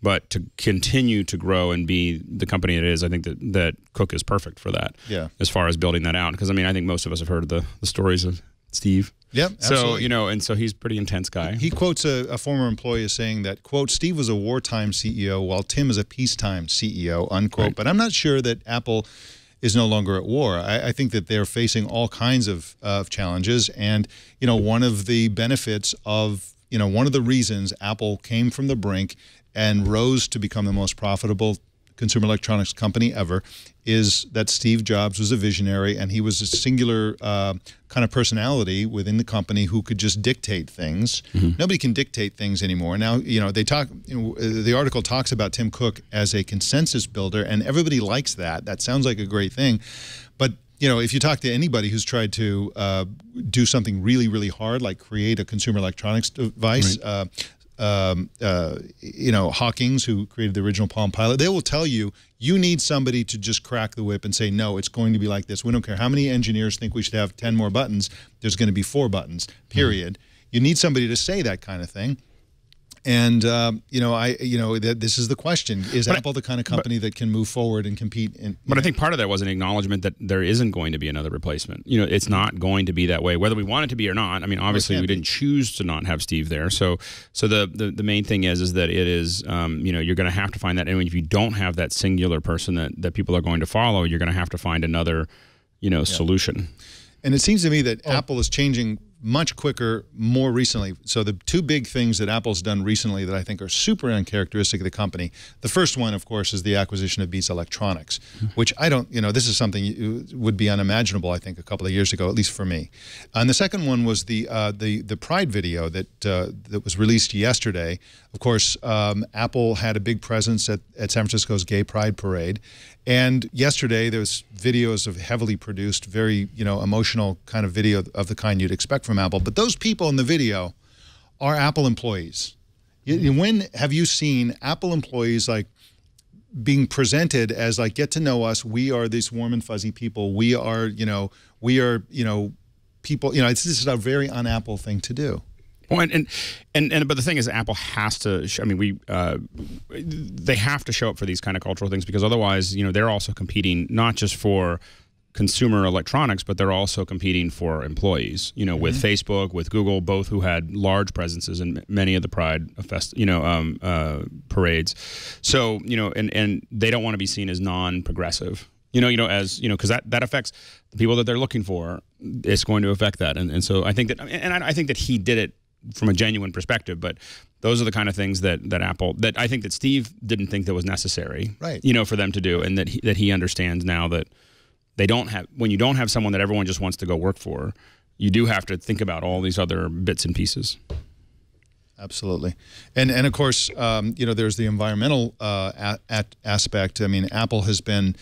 S7: But to continue to grow and be the company it is, I think that Cook is perfect for that.
S1: Yeah.
S7: As far as building that out, because I think most of us have heard the stories of Steve.
S1: Yep. Absolutely.
S7: So and so he's a pretty intense guy.
S1: He quotes a former employee as saying that, quote, Steve was a wartime CEO while Tim is a peacetime CEO, unquote. Right. But I'm not sure that Apple is no longer at war. I think that they're facing all kinds of challenges, and one of the benefits of one of the reasons Apple came from the brink and rose to become the most profitable consumer electronics company ever is that Steve Jobs was a visionary, and he was a singular kind of personality within the company who could just dictate things. Mm-hmm. Nobody can dictate things anymore. Now, they talk. The article talks about Tim Cook as a consensus builder, and everybody likes that. That sounds like a great thing, but if you talk to anybody who's tried to do something really, really hard, like create a consumer electronics device. Right. Hawkins, who created the original Palm Pilot, they will tell you need somebody to just crack the whip and say, no, it's going to be like this. We don't care how many engineers think we should have 10 more buttons. There's going to be 4 buttons, period. Mm-hmm. You need somebody to say that kind of thing. And this is the question: is Apple the kind of company that can move forward and compete? But
S7: I think part of that was an acknowledgement that there isn't going to be another replacement. It's not going to be that way, whether we want it to be or not. I mean, obviously, we didn't choose to not have Steve there. So the main thing is that it is, you're going to have to find that. And if you don't have that singular person that people are going to follow, you're going to have to find another, solution.
S1: And it seems to me that Apple is changing much quicker more recently. So the two big things that Apple's done recently that I think are super uncharacteristic of the company. The first one, of course, is the acquisition of Beats Electronics, which I don't, this is something would be unimaginable, I think, a couple of years ago, at least for me. And the second one was the Pride video that was released yesterday. Of course, Apple had a big presence at San Francisco's Gay Pride Parade. And yesterday, there was videos of heavily produced, very emotional kind of video of the kind you'd expect from Apple. But those people in the video are Apple employees. When have you seen Apple employees being presented as get to know us? We are these warm and fuzzy people. We are people. This is a very un-Apple thing to do.
S7: Well, but the thing is, Apple has to. They have to show up for these kind of cultural things, because otherwise, they're also competing not just for consumer electronics, but they're also competing for employees. With Facebook, with Google, both who had large presences in many of the Pride parades. So and they don't want to be seen as non-progressive. Because that affects the people that they're looking for. It's going to affect that, and so I think that, and I think that he did it from a genuine perspective, but those are the kind of things that Apple, that I think that Steve didn't think that was necessary,
S1: right?
S7: For them to do, and that he understands now that they don't have, when you don't have someone that everyone just wants to go work for, you do have to think about all these other bits and pieces.
S1: Absolutely. And of course, there's the environmental aspect. I mean, Apple has been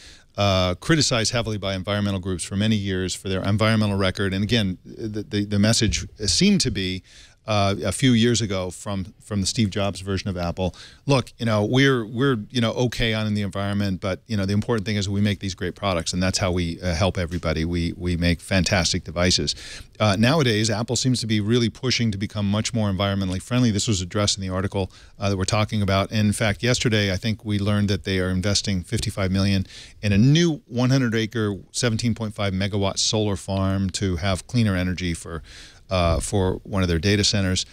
S1: criticized heavily by environmental groups for many years for their environmental record. And again, the message seemed to be a few years ago from the Steve Jobs version of Apple. Look, we're okay on in the environment, but the important thing is we make these great products, and that's how we help everybody. We make fantastic devices. Nowadays, Apple seems to be really pushing to become much more environmentally friendly. This was addressed in the article that we're talking about. And in fact, yesterday, I think we learned that they are investing $55 million in a new 100-acre, 17.5 megawatt solar farm to have cleaner energy for one of their data centers.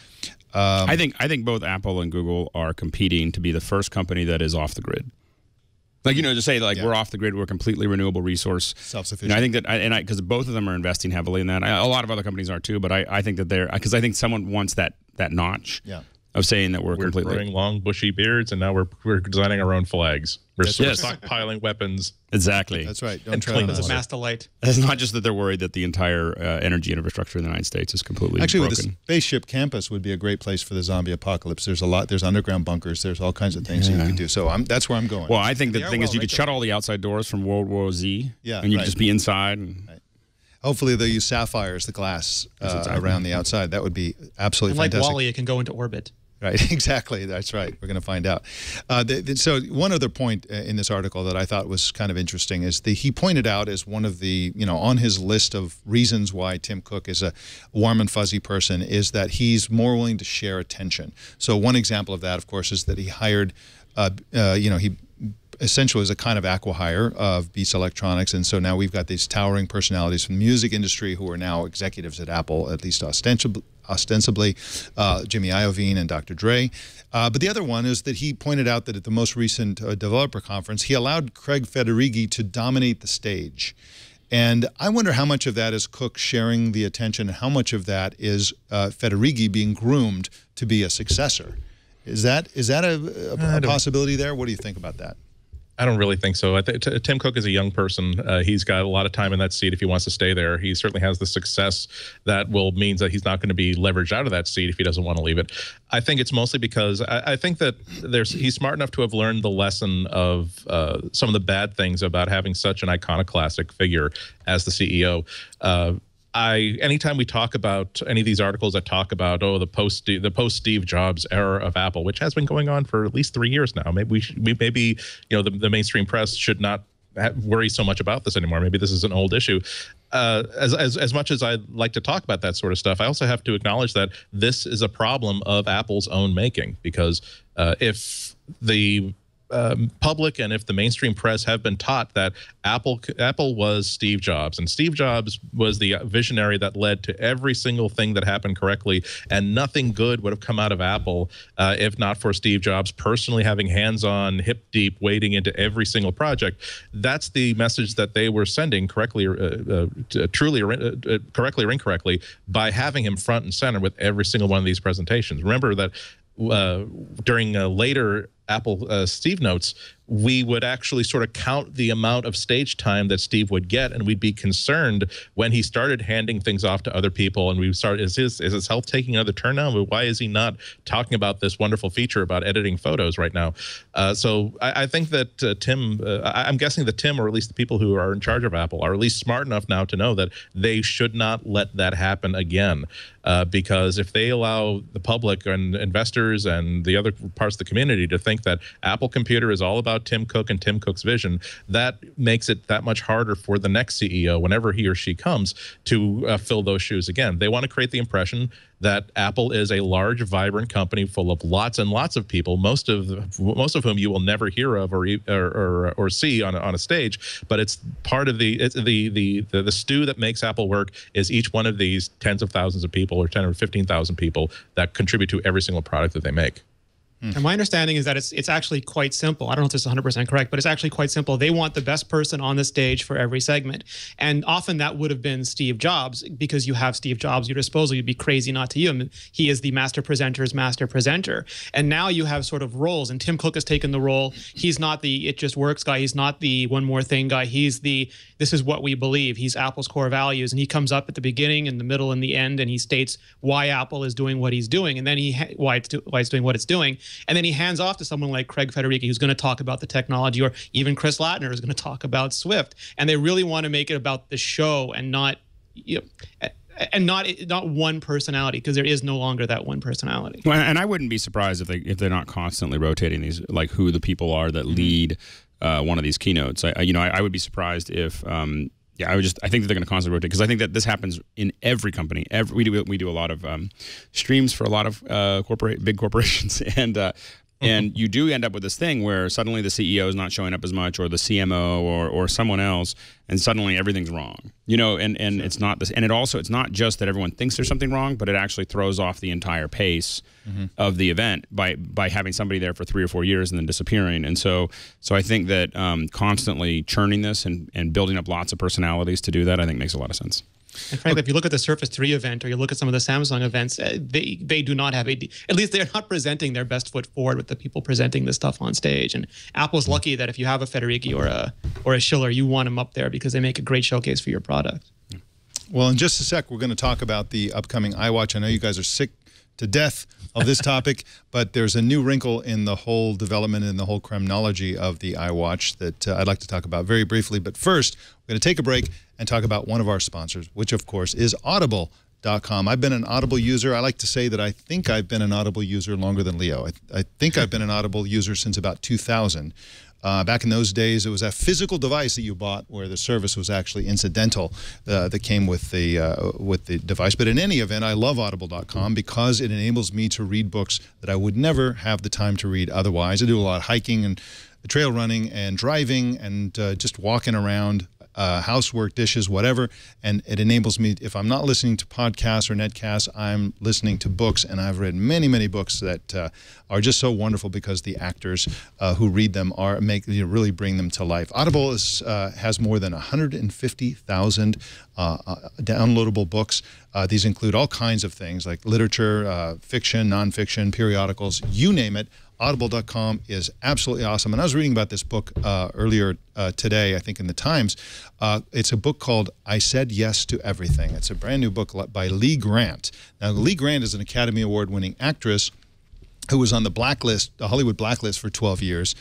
S7: I think both Apple and Google are competing to be the first company that is off the grid. Like, to say we're off the grid, we're a completely renewable resource.
S1: Self-sufficient.
S7: I think that, because both of them are investing heavily in that. A lot of other companies are too, but I think that because I think someone wants that notch.
S1: Yeah.
S7: Of saying that we're completely
S5: growing long bushy beards, and now we're designing our own flags. We're stockpiling weapons.
S7: Exactly.
S1: That's right.
S6: Don't try as a mass delight.
S7: It's not just that they're worried that the entire energy infrastructure in the United States is completely
S1: broken.
S7: With
S1: the spaceship campus would be a great place for the zombie apocalypse. There's there's underground bunkers. There's all kinds of things that you can do. So that's where I'm going.
S7: Well, I think the thing is you could shut all the outside doors from World War Z. Yeah. And you could just be inside.
S1: Right. Hopefully they'll use sapphire as the glass around the outside. That would be absolutely fantastic.
S6: Like WALL-E, it can go into orbit.
S1: Right, exactly. That's right. We're going to find out. So one other point in this article that I thought was kind of interesting is he pointed out as one of the, on his list of reasons why Tim Cook is a warm and fuzzy person is that he's more willing to share attention. So one example of that, of course, is that he hired, he essentially is a kind of acqui-hire of Beats Electronics, and so now we've got these towering personalities from the music industry who are now executives at Apple, at least ostensibly, Jimmy Iovine and Dr. Dre. But the other one is that he pointed out that at the most recent developer conference, he allowed Craig Federighi to dominate the stage. And I wonder how much of that is Cook sharing the attention, and how much of that is Federighi being groomed to be a successor. Is that a possibility there? What do you think about that?
S5: I don't really think so. Tim Cook is a young person. He's got a lot of time in that seat if he wants to stay there. He certainly has the success that means that he's not going to be leveraged out of that seat if he doesn't want to leave it. I think it's mostly because I think that he's smart enough to have learned the lesson of some of the bad things about having such an iconoclastic figure as the CEO. Anytime we talk about any of these articles that talk about the post Steve Jobs era of Apple, which has been going on for at least 3 years now, maybe the mainstream press should not worry so much about this anymore. Maybe this is an old issue. As much as I'd like to talk about that sort of stuff, I also have to acknowledge that this is a problem of Apple's own making, because if the public and if the mainstream press have been taught that Apple was Steve Jobs, and Steve Jobs was the visionary that led to every single thing that happened correctly, and nothing good would have come out of Apple if not for Steve Jobs personally having hands-on, hip-deep, wading into every single project. That's the message that they were sending correctly or incorrectly by having him front and center with every single one of these presentations. Remember that during later Apple Steve Notes, we would actually sort of count the amount of stage time that Steve would get, and we'd be concerned when he started handing things off to other people, and we started, is his health taking another turn now? Why is he not talking about this wonderful feature about editing photos right now? So I think that Tim, I'm guessing that Tim, or at least the people who are in charge of Apple, are at least smart enough now to know that they should not let that happen again. Because if they allow the public and investors and the other parts of the community to think that Apple Computer is all about Tim Cook and Tim Cook's vision, that makes it that much harder for the next CEO, whenever he or she comes, to fill those shoes again. They want to create the impression that Apple is a large, vibrant company full of lots and lots of people, most of whom you will never hear of or see on a stage. But it's part of the stew that makes Apple work is each one of these tens of thousands of people, or 10 or 15,000 people that contribute to every single product that they make.
S6: And my understanding is that it's actually quite simple. I don't know if this is 100% correct, but it's actually quite simple. They want the best person on the stage for every segment. And often that would have been Steve Jobs, because you have Steve Jobs at your disposal. You'd be crazy not to use him. He is the master presenter's master presenter. And now you have sort of roles, and Tim Cook has taken the role. He's not the it just works guy. He's not the one more thing guy. He's the this is what we believe. He's Apple's core values. And he comes up at the beginning, in the middle, and the end, and he states why Apple is doing what he's doing, and then why it's doing what it's doing. And then he hands off to someone like Craig Federighi, who's going to talk about the technology, or even Chris Latner is going to talk about Swift. And they really want to make it about the show and not, not one personality, because there is no longer that one personality.
S7: Well, and I wouldn't be surprised if they're not constantly rotating these, like who the people are that lead one of these keynotes. I would be surprised if. I think that they're going to constantly rotate, because I think that this happens in every company. We do a lot of streams for a lot of big corporations, and you do end up with this thing where suddenly the CEO is not showing up as much, or the CMO, or someone else, and suddenly everything's wrong. And it's not this, and it's not just that everyone thinks there's something wrong, but it actually throws off the entire pace of the event by having somebody there for 3 or 4 years and then disappearing. And so I think that constantly churning this and building up lots of personalities to do that, I think makes a lot of sense.
S6: And frankly, if you look at the Surface 3 event, or you look at some of the Samsung events, they do not have at least they're not presenting their best foot forward with the people presenting this stuff on stage. And Apple's lucky that if you have a Federighi or a Schiller, you want them up there, because they make a great showcase for your product.
S1: Well, in just a sec, we're going to talk about the upcoming iWatch. I know you guys are sick to death of this topic, but there's a new wrinkle in the whole development and the whole chronology of the iWatch that I'd like to talk about very briefly. But first, we're going to take a break and talk about one of our sponsors, which of course is Audible.com. I've been an Audible user. I like to say that I think I've been an Audible user longer than Leo. I think I've been an Audible user since about 2000. Back in those days, it was a physical device that you bought where the service was actually incidental that came with the device. But in any event, I love Audible.com because it enables me to read books that I would never have the time to read otherwise. I do a lot of hiking and trail running and driving and just walking around. Housework, dishes, whatever, and it enables me, if I'm not listening to podcasts or netcasts, I'm listening to books, and I've read many, many books that are just so wonderful because the actors who read them really bring them to life. Audible has more than 150,000 downloadable books. These include all kinds of things like literature, fiction, nonfiction, periodicals, you name it. Audible.com is absolutely awesome. And I was reading about this book earlier today, I think in the Times. It's a book called I Said Yes to Everything. It's a brand new book by Lee Grant. Now, Lee Grant is an Academy Award-winning actress who was on the blacklist, the Hollywood blacklist, for 12 years.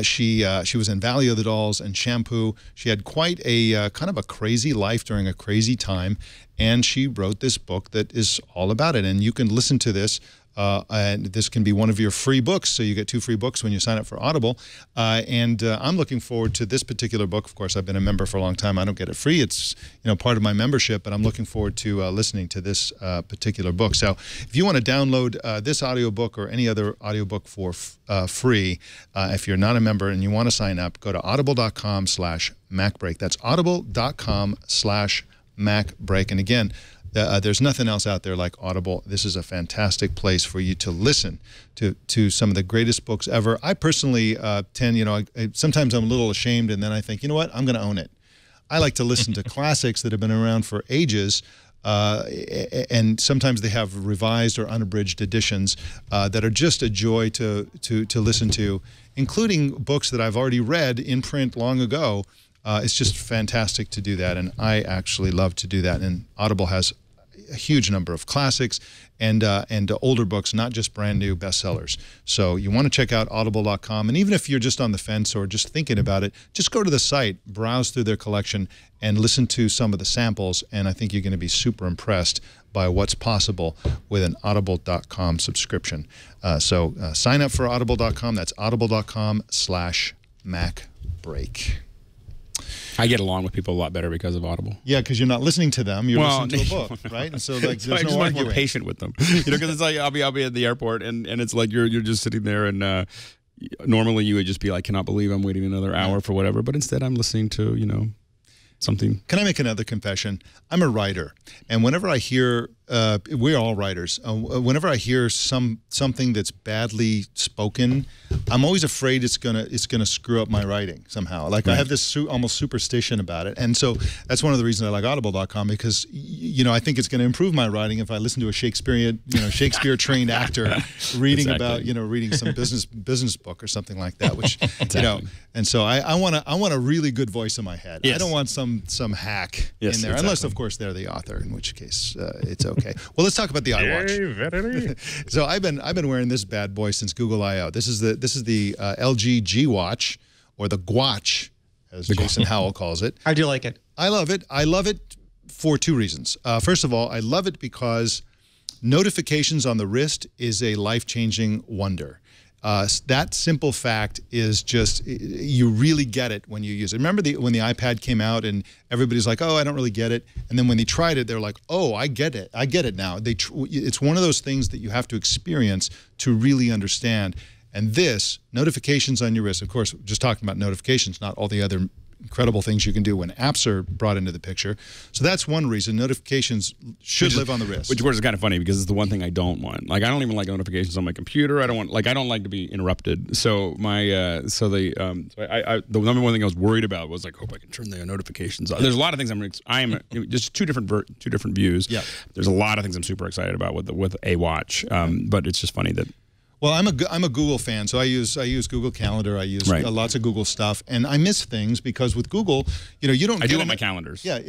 S1: She was in Valley of the Dolls and Shampoo. She had quite a kind of a crazy life during a crazy time, and she wrote this book that is all about it. And you can listen to this. And this can be one of your free books, so you get 2 free books when you sign up for Audible. I'm looking forward to this particular book. Of course, I've been a member for a long time. I don't get it free. It's part of my membership, but I'm looking forward to listening to this particular book. So if you want to download this audiobook or any other audiobook for free, if you're not a member and you want to sign up, go to audible.com/MacBreak. That's audible.com/MacBreak. And again, there's nothing else out there like Audible. This is a fantastic place for you to listen to some of the greatest books ever. I personally sometimes I'm a little ashamed, and then I think, you know what, I'm going to own it. I like to listen to classics that have been around for ages, and sometimes they have revised or unabridged editions that are just a joy to listen to, including books that I've already read in print long ago. It's just fantastic to do that, and I actually love to do that. And Audible has a huge number of classics and older books, not just brand new bestsellers. So you want to check out audible.com, and even if you're just on the fence or just thinking about it, just go to the site, browse through their collection, and listen to some of the samples, and I think you're going to be super impressed by what's possible with an audible.com subscription. So sign up for audible.com. That's audible.com/MacBreak.
S7: I get along with people a lot better because of Audible.
S1: Yeah, because you're not listening to them; you're listening to a book, right? And so, like,
S7: so there's no arguing. More patient with them, because it's like I'll be at the airport, and it's like you're just sitting there, and normally you would just be like, "Cannot believe I'm waiting another hour for whatever," but instead I'm listening to something.
S1: Can I make another confession? I'm a writer, and whenever I hear we're all writers. Whenever I hear something that's badly spoken, I'm always afraid it's gonna screw up my writing somehow. Like I have this almost superstition about it, and so that's one of the reasons I like Audible.com, because I think it's going to improve my writing if I listen to a Shakespeare trained actor reading about reading some business book or something like that. Which and so I want a really good voice in my head. Yes. I don't want some hack in there, unless of course they're the author, in which case it's okay. Well, let's talk about the iWatch. So I've been wearing this bad boy since Google I/O. This is the LG G Watch, or the Gwatch, as Jason Howell calls it.
S6: How do you like it?
S1: I love it. I love it for two reasons. First of all, I love it because notifications on the wrist is a life-changing wonder. That simple fact is just, you really get it when you use it. Remember when the iPad came out and everybody's like, oh, I don't really get it. And then when they tried it, they're like, oh, I get it. I get it now. It's one of those things that you have to experience to really understand. And this, notifications on your wrist, of course, just talking about notifications, not all the other incredible things you can do when apps are brought into the picture. So that's one reason notifications should live on the wrist.
S7: Which is kind of funny, because it's the one thing I don't want. Like, I don't even like notifications on my computer. I don't like to be interrupted. So the number one thing I was worried about was like, hope I can turn the notifications on. There's a lot of things I am just two different views. Yeah. There's a lot of things I'm super excited about with a watch. But it's just funny that.
S1: Well, I'm a Google fan, so I use Google Calendar. I use lots of Google stuff, and I miss things because with Google, you don't.
S7: I do on my calendars.
S1: Yeah,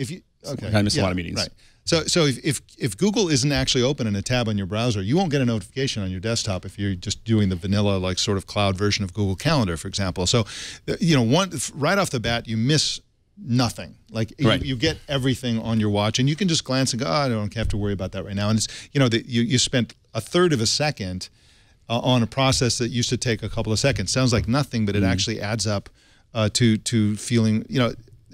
S7: I miss a lot of meetings.
S1: Right. So if Google isn't actually open in a tab on your browser, you won't get a notification on your desktop if you're just doing the vanilla sort of cloud version of Google Calendar, for example. So, right off the bat, you miss nothing. Like you get everything on your watch, and you can just glance and go, oh, I don't have to worry about that right now. And it's you spent a third of a second on a process that used to take a couple of seconds. Sounds like nothing, but it actually adds up to feeling,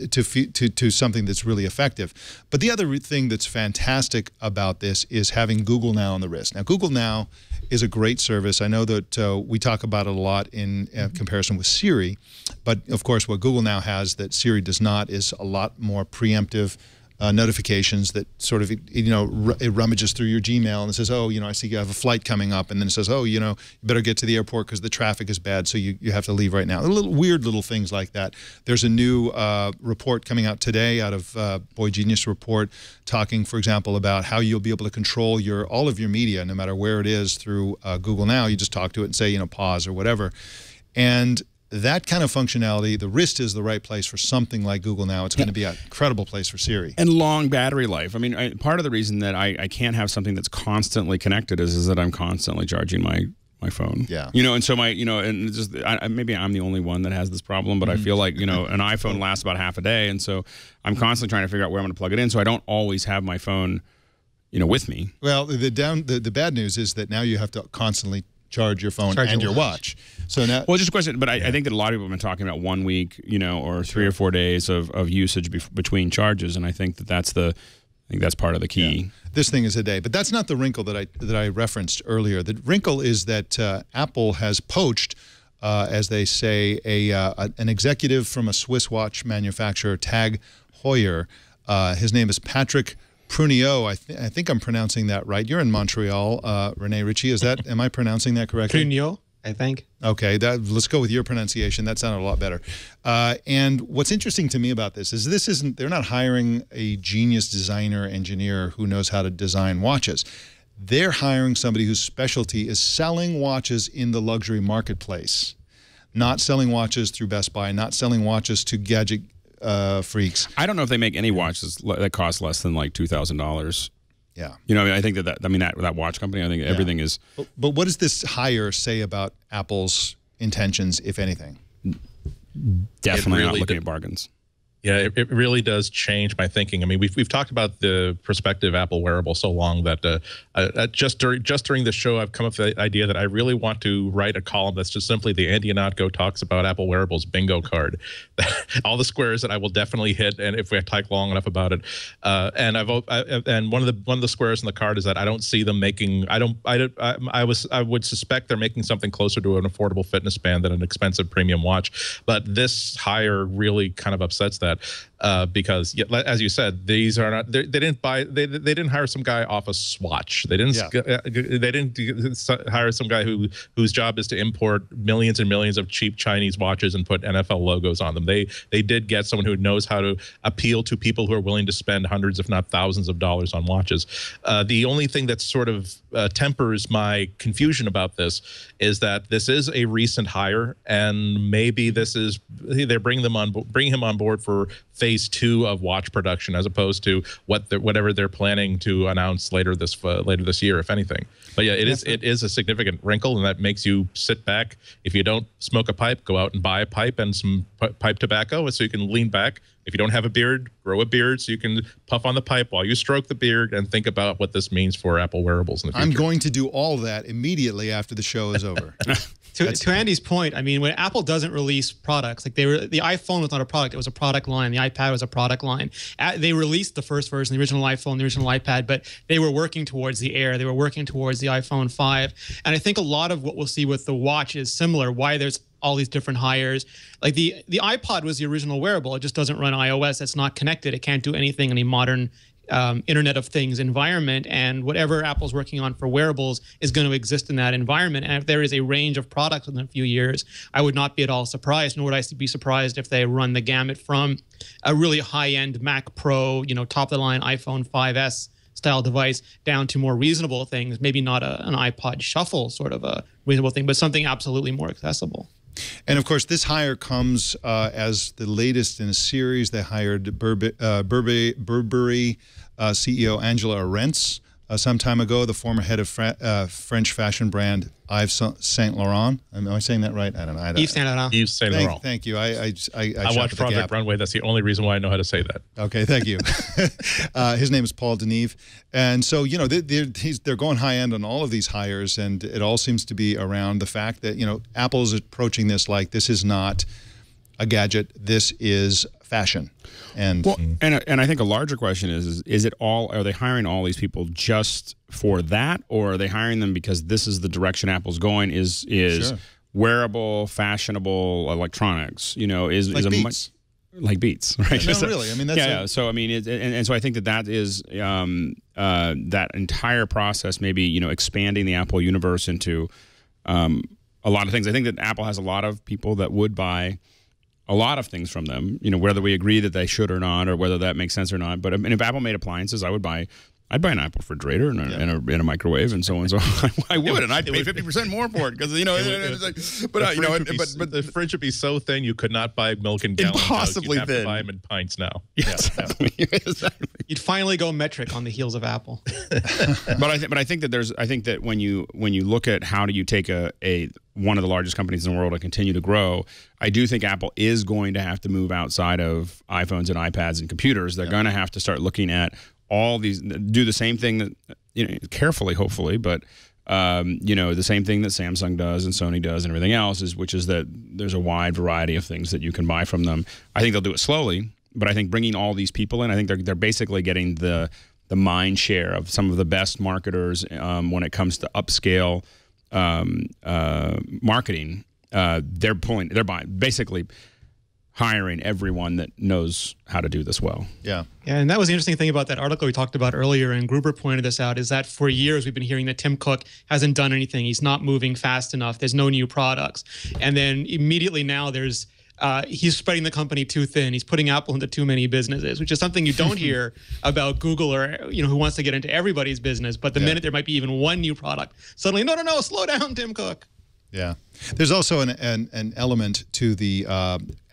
S1: to something that's really effective. But the other thing that's fantastic about this is having Google Now on the wrist. Now, Google Now is a great service. I know that we talk about it a lot in comparison with Siri, but of course what Google Now has that Siri does not is a lot more preemptive notifications that sort of, it rummages through your Gmail and it says, oh, I see you have a flight coming up, and then it says, oh, you better get to the airport because the traffic is bad, so you have to leave right now. Weird little things like that. There's a new report coming out today out of Boy Genius Report talking, for example, about how you'll be able to control all of your media, no matter where it is, through Google Now. You just talk to it and say, pause or whatever. And that kind of functionality, the wrist is the right place for something like Google Now. It's going to be an incredible place for Siri.
S7: And long battery life. I mean, part of the reason that I can't have something that's constantly connected is that I'm constantly charging my phone. Yeah. And so and just maybe I'm the only one that has this problem, but I feel like, an iPhone lasts about half a day, and so I'm constantly trying to figure out where I'm going to plug it in, so I don't always have my phone, with me. Well,
S1: the bad news is that now you have to constantly charge your phone and your watch. So now,
S7: well, just a question, but I think that a lot of people have been talking about 1 week, or 3 or 4 days of usage between charges, and I think that's part of the key.
S1: Yeah. This thing is a day, but that's not the wrinkle that I referenced earlier. The wrinkle is that Apple has poached, as they say, an executive from a Swiss watch manufacturer, Tag Heuer. His name is Patrick Pruniot. I think I'm pronouncing that right. You're in Montreal, Rene. Ritchie, am I pronouncing that correctly?
S6: Pruniot, I think.
S1: Okay, let's go with your pronunciation. That sounded a lot better. And what's interesting to me about this is they're not hiring a genius designer engineer who knows how to design watches. They're hiring somebody whose specialty is selling watches in the luxury marketplace, not selling watches through Best Buy, not selling watches to gadget freaks.
S7: I don't know if they make any watches that cost less than like $2,000.
S1: Yeah.
S7: I think that watch company, I think everything is.
S1: But what does this hire say about Apple's intentions, if anything?
S7: Definitely not looking at bargains.
S5: Yeah, it really does change my thinking. I mean, we've talked about the prospective Apple wearable so long that just during the show, I've come up with the idea that I really want to write a column that's just simply the Andy Ihnatko talks about Apple wearables bingo card. All the squares that I will definitely hit, and if we talk long enough about it, and one of the squares in the card is that I don't see them making. I would suspect they're making something closer to an affordable fitness band than an expensive premium watch. But this hire really kind of upsets that. that because, as you said, these are not. They didn't buy. They didn't hire some guy off a Swatch. They didn't. They didn't hire some guy whose job is to import millions and millions of cheap Chinese watches and put NFL logos on them. They did get someone who knows how to appeal to people who are willing to spend hundreds, if not thousands, of dollars on watches. The only thing that sort of tempers my confusion about this is that this is a recent hire, and maybe they're bringing him on board for phase 2 of watch production, as opposed to whatever they're planning to announce later this year, if anything. But yeah, it is a significant wrinkle, and that makes you sit back. If you don't smoke a pipe, go out and buy a pipe and some pipe tobacco, so you can lean back. If you don't have a beard, grow a beard so you can puff on the pipe while you stroke the beard, and think about what this means for Apple wearables in the future.
S1: I'm going to do all that immediately after the show is over.
S6: To Andy's point, I mean, when Apple doesn't release products, like the iPhone was not a product; it was a product line. The iPad was a product line. They released the first version, the original iPhone, the original iPad, but they were working towards the Air. They were working towards the iPhone 5, and I think a lot of what we'll see with the watch is similar. Why there's all these different hires. Like the iPod was the original wearable. It just doesn't run iOS. It's not connected. It can't do anything in a modern Internet of Things environment, and whatever Apple's working on for wearables is going to exist in that environment. And if there is a range of products in a few years, I would not be at all surprised, nor would I be surprised if they run the gamut from a really high-end Mac Pro, top-of-the-line iPhone 5S style device down to more reasonable things, maybe not an iPod Shuffle sort of a reasonable thing, but something absolutely more accessible.
S1: And of course, this hire comes as the latest in a series. They hired Burberry CEO Angela Arendts some time ago, the former head of French fashion brand Yves Saint Laurent. Am I saying that right? I don't know.
S6: Yves Saint Laurent.
S5: Yves Saint Laurent.
S1: Thank you. I
S5: watched Project Runway. That's the only reason why I know how to say that.
S1: Okay, thank you. His name is Paul Deneve, and so they're going high end on all of these hires, and it all seems to be around the fact that Apple is approaching this like this is not a gadget. This is fashion. And
S7: and I think a larger question is it all, are they hiring all these people just for that, or are they hiring them because this is the direction Apple's going, is sure. Wearable, fashionable electronics, is
S1: like
S7: a
S1: Beats.
S7: Like Beats, right?
S1: No, really. I mean, that's
S7: So I mean, and so I think that is that entire process, maybe expanding the Apple universe into a lot of things. I think that Apple has a lot of people that would buy a lot of things from them, whether we agree that they should or not, or whether that makes sense or not. But if Apple made appliances, I'd buy an Apple refrigerator and a microwave and so on. So I would, and I'd pay 50% more for it because
S5: but the fridge would be so thin you could not buy milk in gallons.
S7: Impossibly
S5: thin. You'd have to buy them in pints now. Exactly.
S6: You'd finally go metric on the heels of Apple.
S7: But I think that when you look at how do you take one of the largest companies in the world and continue to grow, I do think Apple is going to have to move outside of iPhones and iPads and computers. They're going to have to start looking at all these, do the same thing that, carefully, hopefully, but, the same thing that Samsung does and Sony does and everything else, which is that there's a wide variety of things that you can buy from them. I think they'll do it slowly, but I think bringing all these people in, I think they're basically getting the mind share of some of the best marketers when it comes to upscale marketing. They're basically hiring everyone that knows how to do this well.
S6: Yeah, and that was the interesting thing about that article we talked about earlier, and Gruber pointed this out, is that for years we've been hearing that Tim Cook hasn't done anything. He's not moving fast enough. There's no new products. And then immediately now he's spreading the company too thin. He's putting Apple into too many businesses, which is something you don't hear about Google or who wants to get into everybody's business. But the minute there might be even one new product, suddenly, no, slow down, Tim Cook.
S1: Yeah. There's also an element to the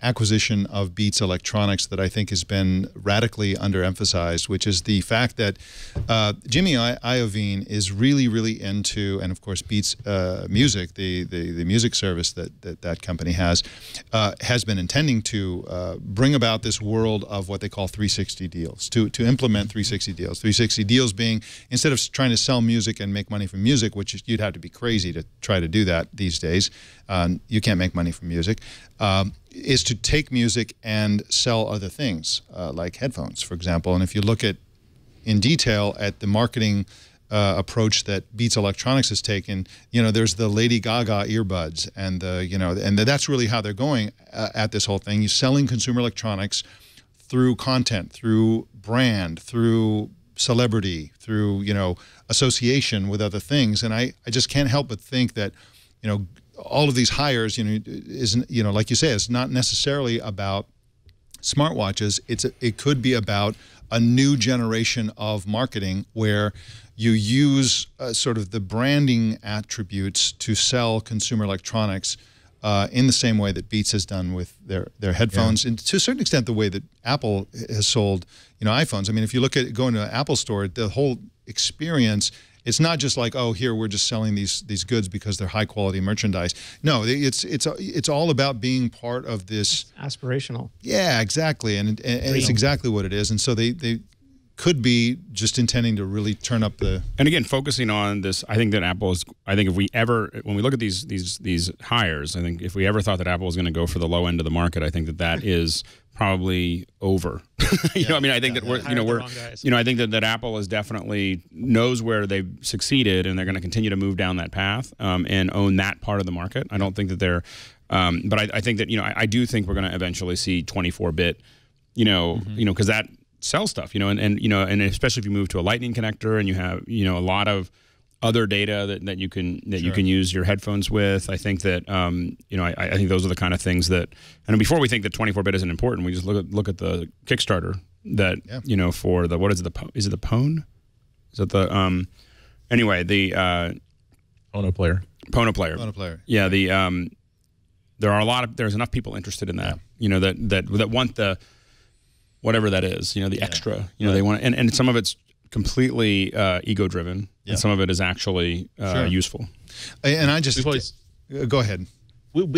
S1: acquisition of Beats Electronics that I think has been radically underemphasized, which is the fact that Jimmy Iovine is really, really into, and of course Beats Music, the music service that company has been intending to bring about this world of what they call 360 deals, to implement 360 deals. 360 deals being, instead of trying to sell music and make money from music, which you'd have to be crazy to try to do that these days, you can't make money from music, is to take music and sell other things, like headphones, for example. And if you look at, in detail, at the marketing approach that Beats Electronics has taken, there's the Lady Gaga earbuds, and that's really how they're going at this whole thing. You're selling consumer electronics through content, through brand, through celebrity, through, association with other things. And I just can't help but think that, all of these hires, isn't, like you say, it's not necessarily about smartwatches. It could be about a new generation of marketing where you use sort of the branding attributes to sell consumer electronics in the same way that Beats has done with their headphones, and to a certain extent the way that Apple has sold iPhones. I mean, if you look at going to an Apple store, the whole experience, it's not just like, oh, here we're just selling these goods because they're high quality merchandise. No, it's all about being part of this.
S6: It's aspirational.
S1: Yeah, exactly, and it's exactly what it is. And so they could be just intending to really turn up the.
S7: And again, focusing on this, I think that Apple is. I think if we ever, when we look at these hires, I think if we ever thought that Apple was going to go for the low end of the market, I think that is probably over. I mean, I think that I think that Apple is definitely knows where they've succeeded, and they're going to continue to move down that path and own that part of the market. I don't think that they're, but I think that I do think we're going to eventually see 24-bit, because that sells stuff, and especially if you move to a Lightning connector and you have a lot of other data that you can you can use your headphones with. I think that I think those are the kind of things that. And before we think that 24-bit isn't important, we just look at the Kickstarter that for the is it the Pone? Is it the anyway the
S5: Pono player?
S1: Pono player. Yeah.
S7: There's enough people interested in that. That want the whatever that is. The extra. They want and some of it's completely ego-driven, and some of it is actually useful.
S1: And I just go ahead.
S5: One of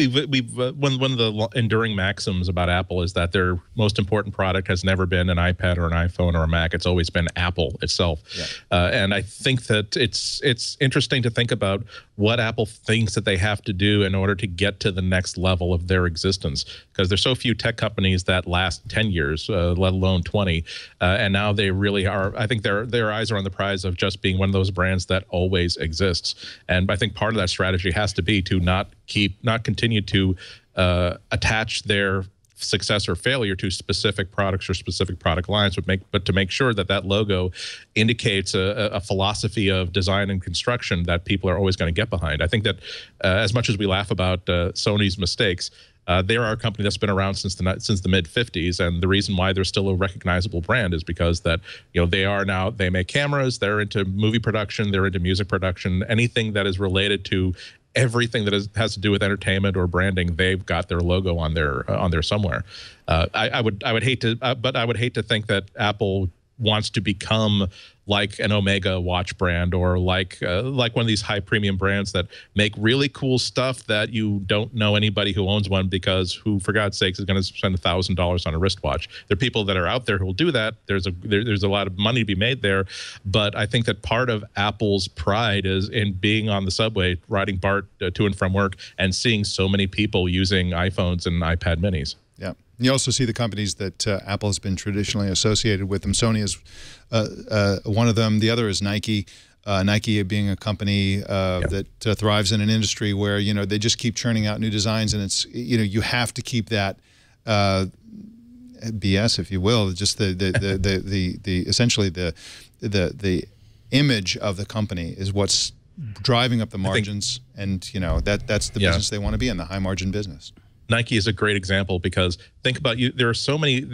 S5: the enduring maxims about Apple is that their most important product has never been an iPad or an iPhone or a Mac. It's always been Apple itself. And I think that it's interesting to think about what Apple thinks that they have to do in order to get to the next level of their existence, because there's so few tech companies that last 10 years, let alone 20. And now they really are. I think their eyes are on the prize of just being one of those brands that always exists. And I think part of that strategy has to be to not continue to attach their success or failure to specific products or specific product lines, but to make sure that logo indicates a philosophy of design and construction that people are always going to get behind. I think that as much as we laugh about Sony's mistakes, they are a company that's been around since the mid 50s, and the reason why they're still a recognizable brand is because that they make cameras, they're into movie production, they're into music production, anything that is related to everything that has to do with entertainment or branding, they've got their logo on there somewhere. I would hate to think that Apple wants to become like an Omega watch brand or like one of these high premium brands that make really cool stuff that you don't know anybody who owns one, because who, for God's sakes, is going to spend $1,000 on a wristwatch? There are people that are out there who will do that. There's a lot of money to be made there, but I think that part of Apple's pride is in being on the subway, riding BART to and from work, and seeing so many people using iPhones and iPad minis.
S1: Yeah. You also see the companies that Apple has been traditionally associated with them. Sony is one of them. The other is Nike. Nike being a company that thrives in an industry where they just keep churning out new designs, and it's you have to keep that BS, if you will, just the essentially the image of the company is what's driving up the margins, and that's the business they want to be in, the high margin business.
S5: Nike is a great example, because think about there are so many.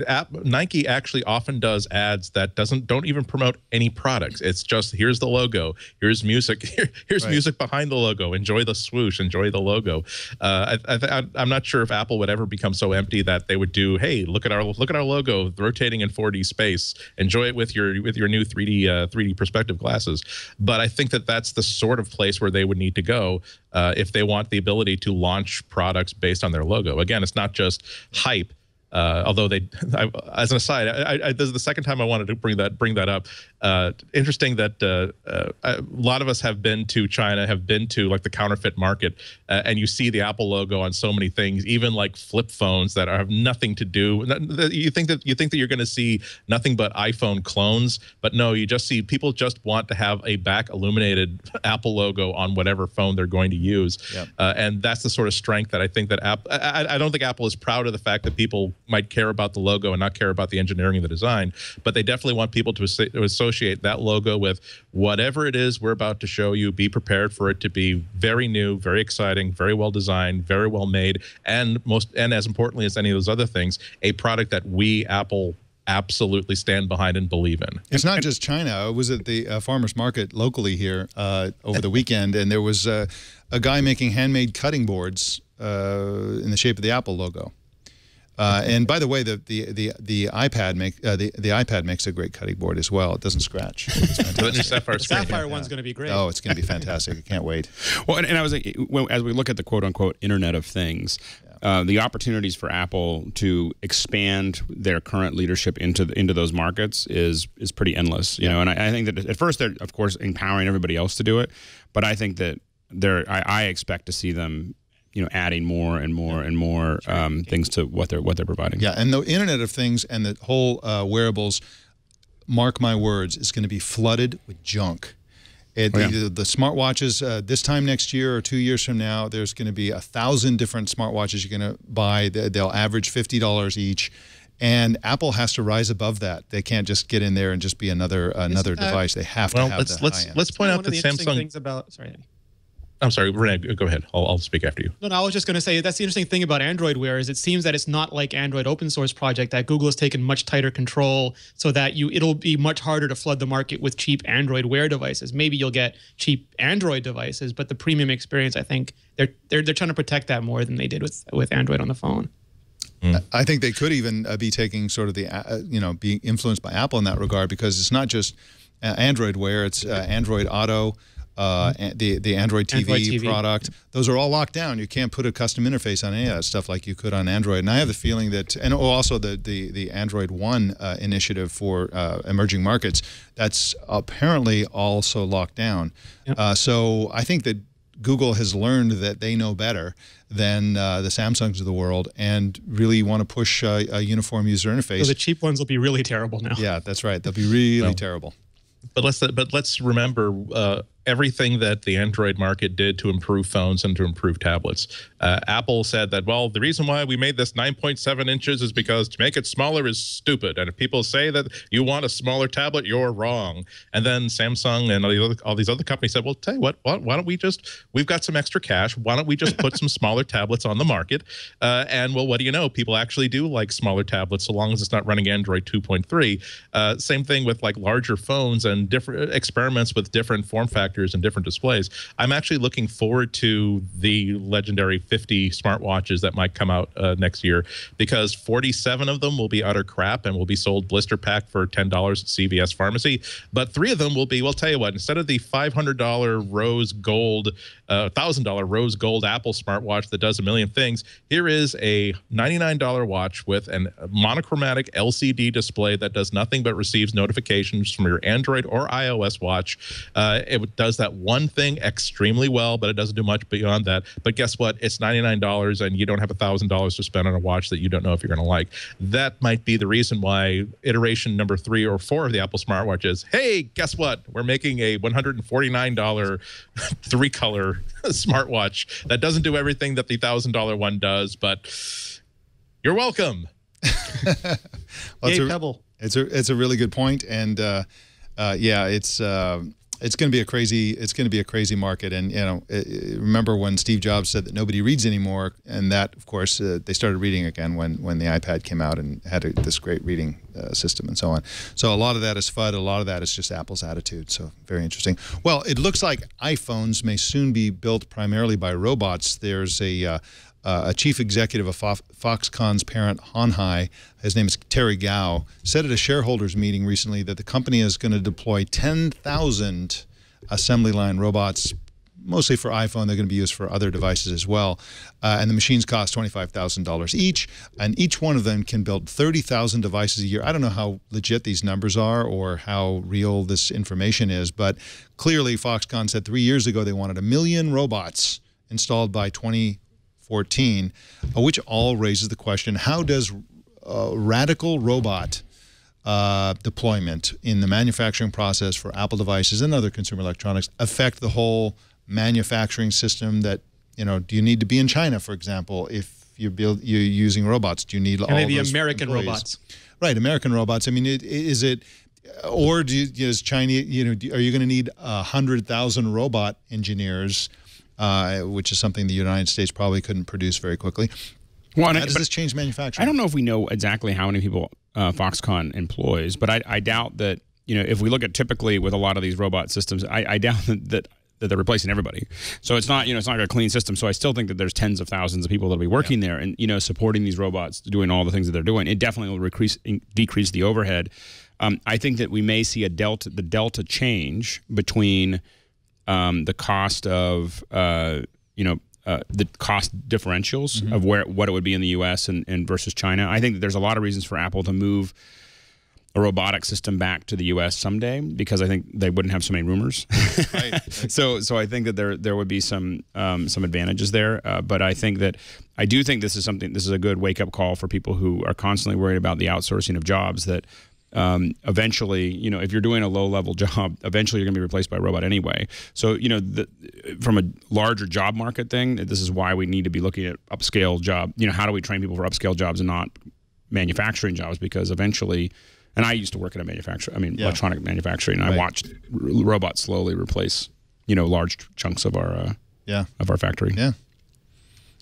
S5: Nike actually often does ads that don't even promote any products. It's just, here's the logo, here's music, here's music behind the logo. Enjoy the swoosh, enjoy the logo. I'm not sure if Apple would ever become so empty that they would do, hey, look at our logo rotating in 4D space. Enjoy it with your new 3D perspective glasses. But I think that that's the sort of place where they would need to go if they want the ability to launch products based on their logo. Again, it's not just hype. Although as an aside, this is the second time I wanted to bring that up. Interesting that a lot of us have been to China, have been to like the counterfeit market, and you see the Apple logo on so many things, even like flip phones that have nothing to do. You think that you're going to see nothing but iPhone clones, but no, you just see people just want to have a back illuminated Apple logo on whatever phone they're going to use, and that's the sort of strength that I think that I don't think Apple is proud of the fact that people might care about the logo and not care about the engineering and the design, but they definitely want people to associate that logo with whatever it is we're about to show you. Be prepared for it to be very new, very exciting, very well designed, very well made, and as importantly as any of those other things, a product that we, Apple, absolutely stand behind and believe in.
S1: It's not just China. I was at the farmers market locally here over the weekend, and there was a guy making handmade cutting boards in the shape of the Apple logo. And by the way, the iPad makes a great cutting board as well. It doesn't scratch.
S6: The new Sapphire one's going to be great.
S1: Oh, it's going to be fantastic. I can't wait.
S7: Well, and I was like, as we look at the quote-unquote Internet of Things, the opportunities for Apple to expand their current leadership into those markets is pretty endless. You know, and I think that at first they're of course empowering everybody else to do it, but I think that I expect to see them, you know, adding more and more and more things to what they're providing.
S1: Yeah, and the Internet of Things and the whole wearables, mark my words, is going to be flooded with junk. The smartwatches, this time next year or 2 years from now, there's going to be 1,000 different smartwatches you're going to buy. They'll average $50 each. And Apple has to rise above that. They can't just get in there and just be another device. They have to have the high-end.
S5: Let's point out that Samsung...
S6: Things about, sorry, Eddie.
S5: I'm sorry, Rene, go ahead. I'll speak after you.
S6: No, I was just going to say that's the interesting thing about Android Wear is it seems that it's not like Android open source project, that Google has taken much tighter control so that it'll be much harder to flood the market with cheap Android Wear devices. Maybe you'll get cheap Android devices, but the premium experience, I think they're trying to protect that more than they did with Android on the phone.
S1: I think they could even be taking sort of the being influenced by Apple in that regard, because it's not just Android Wear, it's Android Auto. The Android TV product, those are all locked down. You can't put a custom interface on any of that stuff like you could on Android. And I have the feeling that, and also the Android One initiative for emerging markets, that's apparently also locked down. Yep. So I think that Google has learned that they know better than the Samsungs of the world and really want to push a uniform user interface.
S6: So the cheap ones will be really terrible now.
S1: Yeah, that's right. They'll be really terrible.
S5: But let's remember everything that the Android market did to improve phones and to improve tablets. Apple said that, well, the reason why we made this 9.7 inches is because to make it smaller is stupid. And if people say that you want a smaller tablet, you're wrong. And then Samsung and all these other companies said, well, tell you what, why don't we just, we've got some extra cash. Why don't we just put some smaller tablets on the market? And well, what do you know? People actually do like smaller tablets so long as it's not running Android 2.3. Same thing with like larger phones and different experiments with different form factors and different displays. I'm actually looking forward to the legendary 50 smartwatches that might come out next year, because 47 of them will be utter crap and will be sold blister pack for $10 at CVS Pharmacy. But 3 of them will be, well, tell you what, instead of the $500 rose gold, $1,000 rose gold Apple smartwatch that does a million things, here is a $99 watch with a monochromatic LCD display that does nothing but receives notifications from your Android or iOS watch. It does that one thing extremely well, but it doesn't do much beyond that. But guess what? It's $99 and you don't have $1,000 to spend on a watch that you don't know if you're going to like. That might be the reason why iteration number 3 or 4 of the Apple smartwatch is, hey, guess what? We're making a $149 3-color smartwatch that doesn't do everything that the $1,000 one does, but you're welcome.
S1: Well,
S6: Yay, Pebble.
S1: It's a really good point, and yeah, it's going to be a crazy market. And remember when Steve Jobs said that nobody reads anymore, and that of course they started reading again when the iPad came out and had this great reading system and so on. So a lot of that is FUD. A lot of that is just Apple's attitude. So very interesting. Well, it looks like iPhones may soon be built primarily by robots. There's a chief executive of Foxconn's parent, Honhai, his name is Terry Gao, said at a shareholders meeting recently that the company is going to deploy 10,000 assembly line robots, mostly for iPhone. They're going to be used for other devices as well. And the machines cost $25,000 each, and each one of them can build 30,000 devices a year. I don't know how legit these numbers are or how real this information is, but clearly Foxconn said 3 years ago they wanted 1 million robots installed by 2014, which all raises the question, how does radical robot deployment in the manufacturing process for Apple devices and other consumer electronics affect the whole manufacturing system? That, do you need to be in China, for example, if you're using robots, do you need all those
S6: American
S1: employees?
S6: robots?
S1: Right, American robots. I mean, is it, or is China? Are you going to need 100,000 robot engineers, which is something the United States probably couldn't produce very quickly? Well, how does this change manufacturing?
S7: I don't know if we know exactly how many people Foxconn employs, but I doubt that, if we look at typically with a lot of these robot systems, I doubt that they're replacing everybody. So it's not, it's not a clean system. So I still think that there's tens of thousands of people that'll be working there and, supporting these robots, doing all the things that they're doing. It definitely will decrease the overhead. I think that we may see the delta change between the cost of, the cost differentials of what it would be in the U.S. and versus China. I think that there's a lot of reasons for Apple to move a robotic system back to the U.S. someday, because I think they wouldn't have so many rumors. Right. So I think that there would be some advantages there. But I do think this is a good wake up call for people who are constantly worried about the outsourcing of jobs. That eventually, if you're doing a low level job, eventually you're going to be replaced by a robot anyway. So, from a larger job market thing, this is why we need to be looking at upscale job. How do we train people for upscale jobs and not manufacturing jobs? Because eventually, and I used to work in electronic manufacturing, and I watched robots slowly replace, large chunks of our factory. Yeah.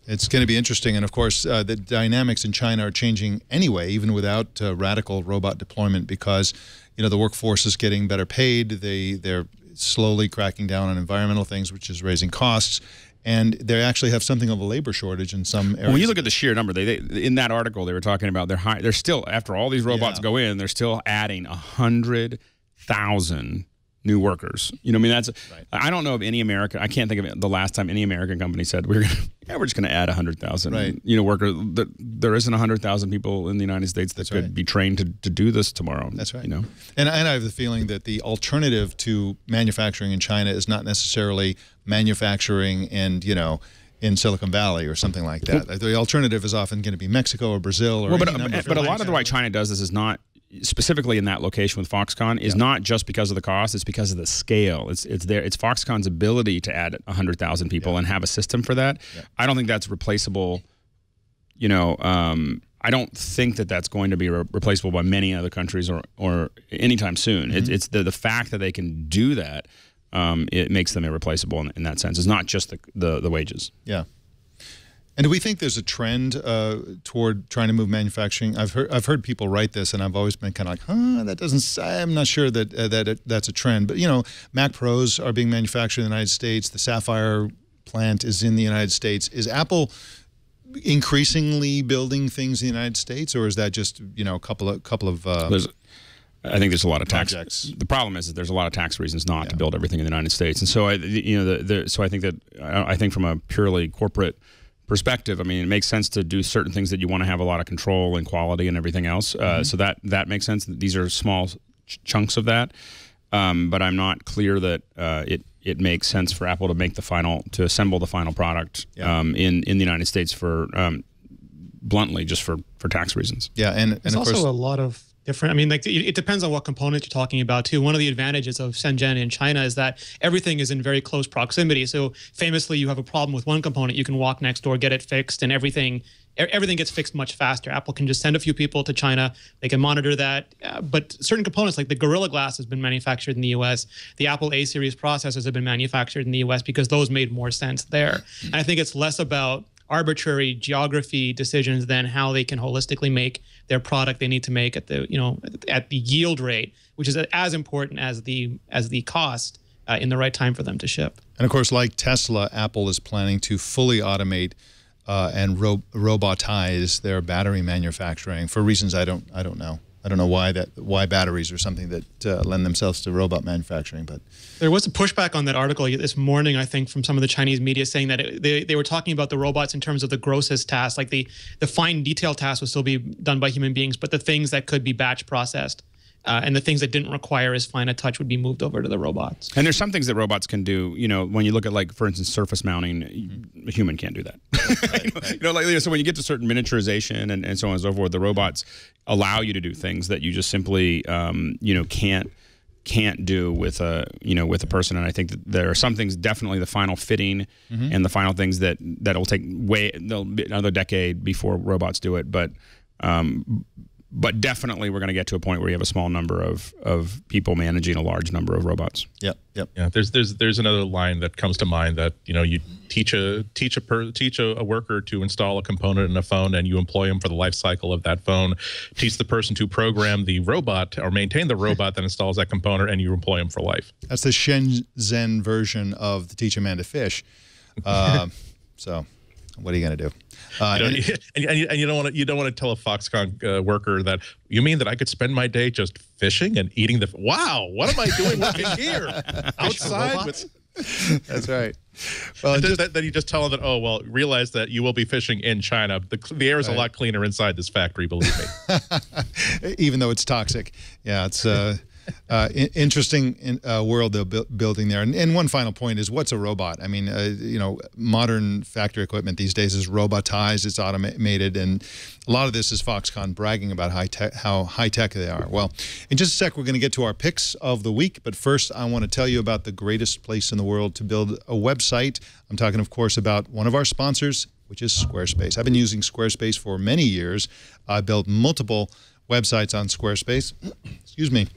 S1: It's going to be interesting, and of course, the dynamics in China are changing anyway, even without radical robot deployment, because the workforce is getting better paid. They're slowly cracking down on environmental things, which is raising costs, and they actually have something of a labor shortage in some areas.
S7: When you look at the sheer number, they in that article they were talking about they're still, after all these robots go in, they're still adding 100,000 new workers. That's. Right. I don't know of any American. I can't think of the last time any American company said we're just going to add 100,000. Right. Workers. There isn't 100,000 people in the United States that could be trained to do this tomorrow.
S1: That's right. And I have the feeling that the alternative to manufacturing in China is not necessarily manufacturing in Silicon Valley or something like that. The alternative is often going to be Mexico or Brazil or.
S7: But a lot of the why China does this is not. Specifically in that location with Foxconn is not just because of the cost, it's because of the scale. It's Foxconn's ability to add 100,000 people and have a system for that. Yeah. I don't think that's replaceable. I don't think that that's going to be replaceable by many other countries or anytime soon. It's the fact that they can do that. It makes them irreplaceable in that sense. It's not just the wages. Yeah.
S1: And do we think there's a trend toward trying to move manufacturing? I've heard people write this, and I've always been kind of like, that doesn't. I'm not sure that that's a trend. But Mac Pros are being manufactured in the United States. The Sapphire plant is in the United States. Is Apple increasingly building things in the United States, or is that just a couple of?
S7: I think there's a lot of tax. The problem is that there's a lot of tax reasons not to build everything in the United States, and so I think from a purely corporate perspective, it makes sense to do certain things that you want to have a lot of control and quality and everything else. So that makes sense. These are small chunks of that, but I'm not clear that it makes sense for Apple to assemble the final product in the United States for bluntly just for tax reasons.
S1: Yeah, and
S6: there's
S1: of course
S6: also a lot of different. It depends on what component you're talking about too. One of the advantages of Shenzhen in China is that everything is in very close proximity. So famously, you have a problem with one component, you can walk next door, get it fixed, and everything gets fixed much faster. Apple can just send a few people to China. They can monitor that. But certain components, like the Gorilla Glass, has been manufactured in the U.S. The Apple A series processors have been manufactured in the U.S. because those made more sense there. And I think it's less about arbitrary geography decisions than how they can holistically make their product they need to make at the yield rate, which is as important as the cost in the right time for them to ship.
S1: And of course, like Tesla, Apple is planning to fully automate and robotize their battery manufacturing for reasons I don't know. I don't know why batteries are something that lend themselves to robot manufacturing, but
S6: there was a pushback on that article this morning, I think, from some of the Chinese media saying that they were talking about the robots in terms of the grossest tasks, like the fine detail tasks would still be done by human beings, but the things that could be batch processed and the things that didn't require as fine a touch would be moved over to the robots.
S7: And there's some things that robots can do. When you look at, like, for instance, surface mounting, a human can't do that. Right. So when you get to certain miniaturization and so on and so forth, the robots allow you to do things that you just simply, can't can't do with a person. And I think that there are some things, definitely the final fitting and the final things that'll take there'll be another decade before robots do it. But definitely we're going to get to a point where you have a small number of people managing a large number of robots.
S1: Yep.
S5: Yeah. There's another line that comes to mind that, you teach a worker to install a component in a phone, and you employ them for the life cycle of that phone. Teach the person to program the robot or maintain the robot that installs that component, and you employ them for life.
S1: That's the Shenzhen version of the Teach a Man to Fish. So what are you going to do?
S5: And you don't want to tell a Foxconn worker that, you mean that I could spend my day just fishing and eating the wow, what am I doing working here outside with
S1: That's right. Well,
S5: then you just tell them that, oh, well, realize that you will be fishing in China. The air is a lot cleaner inside this factory, believe me.
S1: Even though it's toxic. Yeah, it's interesting world they're building there. And one final point is, what's a robot? I mean, modern factory equipment these days is robotized, it's automated, and a lot of this is Foxconn bragging about how high-tech they are. Well, in just a sec, we're going to get to our picks of the week, but first I want to tell you about the greatest place in the world to build a website. I'm talking, of course, about one of our sponsors, which is Squarespace. I've been using Squarespace for many years. I built multiple websites on Squarespace. Excuse me.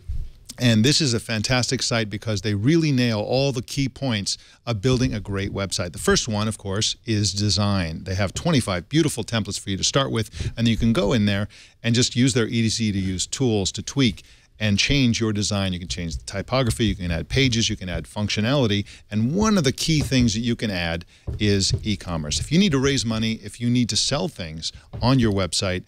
S1: And this is a fantastic site because they really nail all the key points of building a great website. The first one, of course, is design. They have 25 beautiful templates for you to start with, and you can go in there and just use their easy-to-use tools to tweak and change your design. You can change the typography, you can add pages, you can add functionality, and one of the key things that you can add is e-commerce. If you need to raise money, if you need to sell things on your website,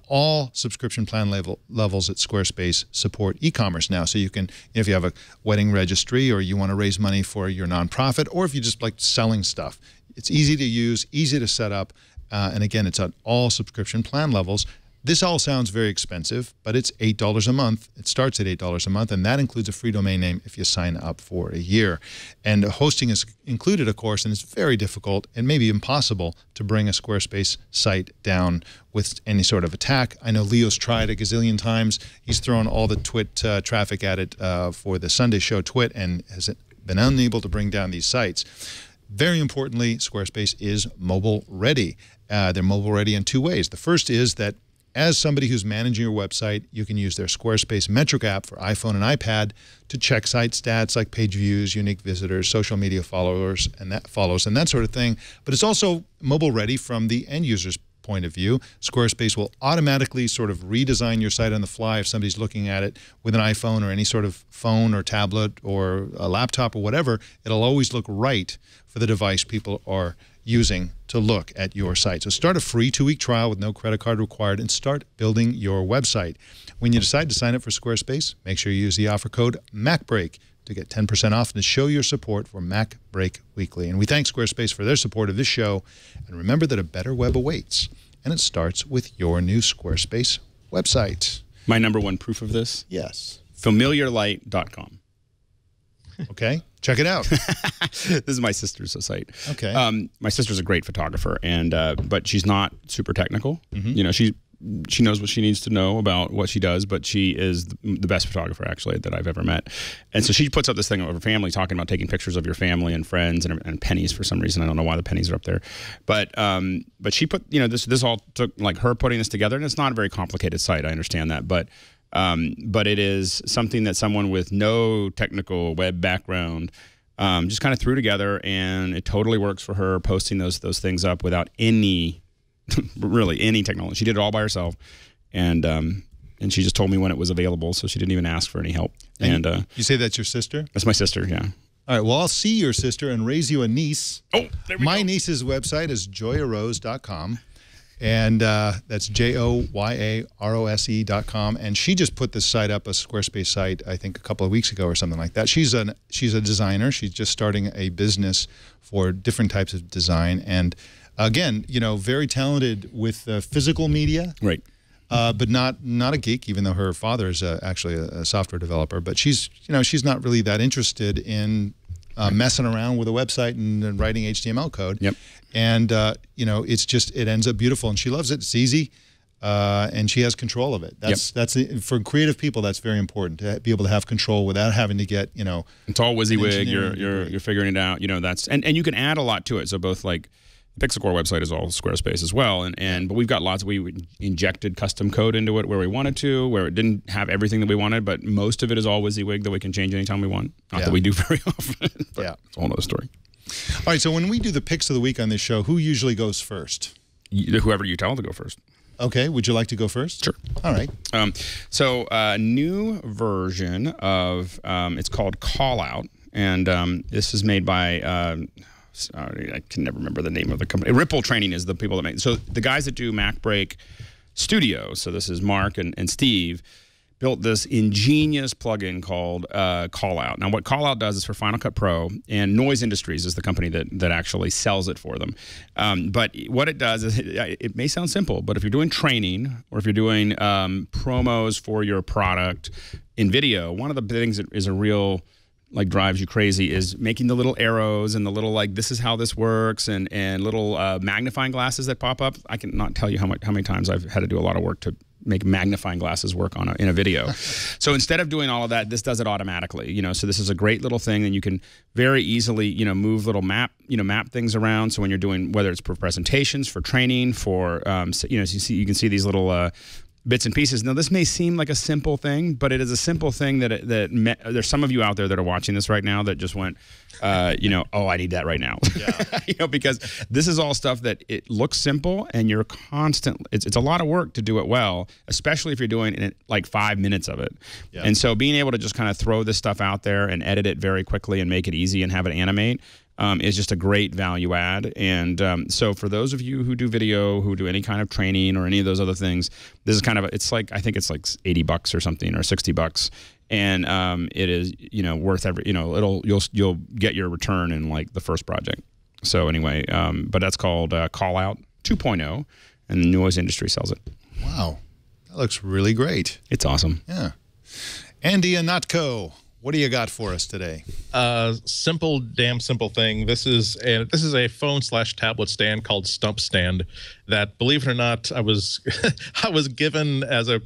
S1: all subscription plan levels at Squarespace support e-commerce now. So you can, if you have a wedding registry or you want to raise money for your nonprofit, or if you just like selling stuff, it's easy to use, easy to set up, and again, it's at all subscription plan levels. This all sounds very expensive, but it's $8 a month. It starts at $8 a month, and that includes a free domain name if you sign up for a year. And hosting is included, of course, and it's very difficult and maybe impossible to bring a Squarespace site down with any sort of attack. I know Leo's tried a gazillion times. He's thrown all the Twit traffic at it for the Sunday show Twit and has been unable to bring down these sites. Very importantly, Squarespace is mobile ready. They're mobile ready in two ways. The first is that as somebody who's managing your website, you can use their Squarespace metric app for iPhone and iPad to check site stats like page views, unique visitors, social media followers, and that sort of thing. But it's also mobile ready from the end user's point of view. Squarespace will automatically sort of redesign your site on the fly if somebody's looking at it with an iPhone or any sort of phone or tablet or a laptop or whatever. It'll always look right for the device people are using to look at your site. So start a free 2-week trial with no credit card required and start building your website. When you decide to sign up for Squarespace, make sure you use the offer code MacBreak to get 10% off and to show your support for MacBreak Weekly. And we thank Squarespace for their support of this show. And remember that a better web awaits, and it starts with your new Squarespace website.
S7: My number one proof of this?
S1: Yes.
S7: Familiarlight.com.
S1: Okay. Check it out.
S7: This is my sister's site.
S1: Okay.
S7: My sister's a great photographer, and but she's not super technical. You know, she knows what she needs to know about what she does, but she is the best photographer actually that I've ever met. And so she puts up this thing of her family, talking about taking pictures of your family and friends and pennies for some reason. I don't know why the pennies are up there, but she put, you know, this all took like her putting this together, and it's not a very complicated site. I understand that, but it is something that someone with no technical web background just kind of threw together, and it totally works for her, posting those things up without any really any technology. She did it all by herself, and she just told me when it was available, so she didn't even ask for any help. And
S1: you say that's your sister?
S7: That's my sister, yeah.
S1: All right, well, I'll see your sister and raise you a niece.
S7: Oh, there we go.
S1: My niece's website is joyarose.com. And that's JOYAROSE.com. And she just put this site up, a Squarespace site, I think a couple of weeks ago or something like that. She's a designer. She's just starting a business for different types of design. And again, you know, very talented with physical media.
S7: Right.
S1: But not a geek, even though her father is actually a software developer. But she's not really that interested in messing around with a website and writing HTML code.
S7: Yep.
S1: And, it ends up beautiful, and she loves it. It's easy. and she has control of it. That's for creative people. That's very important to be able to have control without having to get
S7: It's all WYSIWYG. You're figuring it out. That's and you can add a lot to it. So both like the Pixel Core website is all Squarespace as well, but we've got lots. We injected custom code into it where we wanted to, where it didn't have everything that we wanted, but most of it is all WYSIWYG that we can change anytime we want. Not that we do very often. But it's a whole other story.
S1: All right. So when we do the picks of the week on this show, who usually goes first?
S7: Whoever you tell to go first.
S1: Okay, would you like to go first?
S7: Sure.
S1: All right.
S7: So a new version of, it's called Call Out, and this is made by, I can never remember the name of the company. Ripple Training is the people that make it. So the guys that do MacBreak Studio, so this is Mark and Steve, built this ingenious plugin called Call Out. Now, what Call Out does is for Final Cut Pro, and Noise Industries is the company that actually sells it for them. But what it does is, it may sound simple, but if you're doing training or if you're doing promos for your product in video, one of the things that is a real drives you crazy is making the little arrows and the little this is how this works and little magnifying glasses that pop up. I can not tell you how many times I've had to do a lot of work to make magnifying glasses work in a video. So instead of doing all of that, this does it automatically. So this is a great little thing, and you can very easily move little map things around. So when you're doing, whether it's for presentations, for training, for you can see these little bits and pieces. Now, this may seem like a simple thing, but it is a simple thing that there's some of you out there that are watching this right now that just went, oh, I need that right now. Yeah. Because this is all stuff that it looks simple, and you're constantly, it's a lot of work to do it well, especially if you're doing it like 5 minutes of it. Yeah. And so being able to just kind of throw this stuff out there and edit it very quickly and make it easy and have it animate is just a great value add. And so for those of you who do video, who do any kind of training or any of those other things, this is kind of, I think it's like $80 or something, or $60. And it is, worth every, you'll get your return in like the first project. So anyway, but that's called Call Out 2.0, and the Noise Industry sells it.
S1: Wow. That looks really great.
S7: It's awesome.
S1: Yeah. Andy Ihnatko, what do you got for us today?
S5: Simple, damn simple thing. This is a phone/tablet stand called Stump Stand that, believe it or not, I was given as a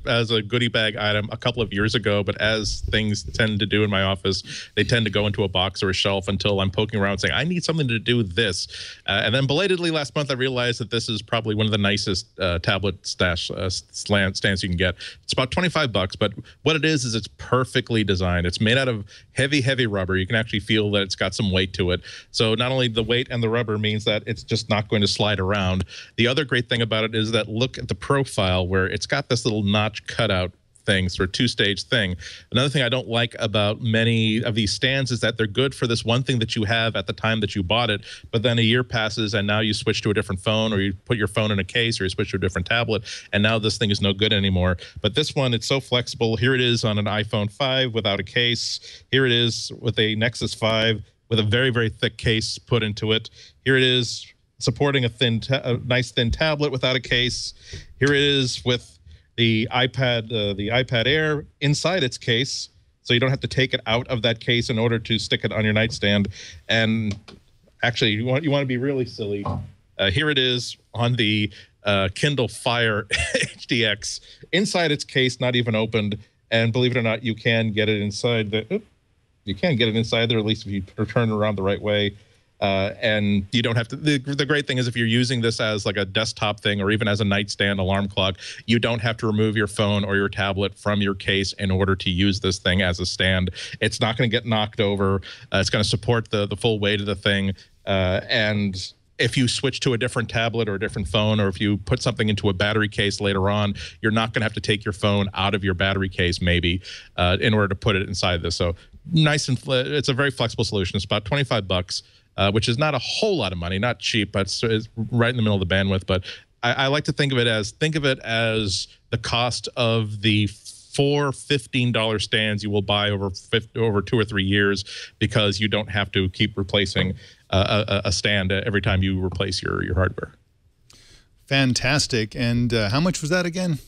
S5: goodie bag item a couple of years ago. But as things tend to do in my office, they tend to go into a box or a shelf until I'm poking around saying, I need something to do this. And then belatedly last month, I realized that this is probably one of the nicest tablet stands you can get. It's about $25, but what it is it's perfectly designed. It's made out of heavy rubber. You can actually feel that it's got some weight to it. So not only the weight and the rubber means that it's just not going to slide around. The other great thing about it is that look at the profile where it's got this little notch cutout thing, sort of two-stage thing. Another thing I don't like about many of these stands is that they're good for this one thing that you have at the time that you bought it, but then a year passes and now you switch to a different phone, or you put your phone in a case, or you switch to a different tablet, and now this thing is no good anymore. But this one, it's so flexible. Here it is on an iPhone 5 without a case. Here it is with a Nexus 5 with a very thick case put into it. Here it is supporting a nice thin tablet without a case. Here it is with the iPad Air inside its case, so you don't have to take it out of that case in order to stick it on your nightstand. And actually, you want to be really silly. Here it is on the Kindle Fire HDX inside its case, not even opened. And believe it or not, you can get it inside you can get it inside there, at least if you turn it around the right way. And you don't have to, the great thing is if you're using this as like a desktop thing or even as a nightstand alarm clock, you don't have to remove your phone or your tablet from your case in order to use this thing as a stand. It's not going to get knocked over. It's going to support the full weight of the thing. And if you switch to a different tablet or a different phone, or if you put something into a battery case later on, you're not going to have to take your phone out of your battery case maybe in order to put it inside this. So nice, and it's a very flexible solution. It's about $25. Which is not a whole lot of money, not cheap, but it's right in the middle of the bandwidth. But I like to think of it as the cost of the 4 $15 stands you will buy over 2 or 3 years, because you don't have to keep replacing a stand every time you replace your hardware.
S1: Fantastic. And how much was that again?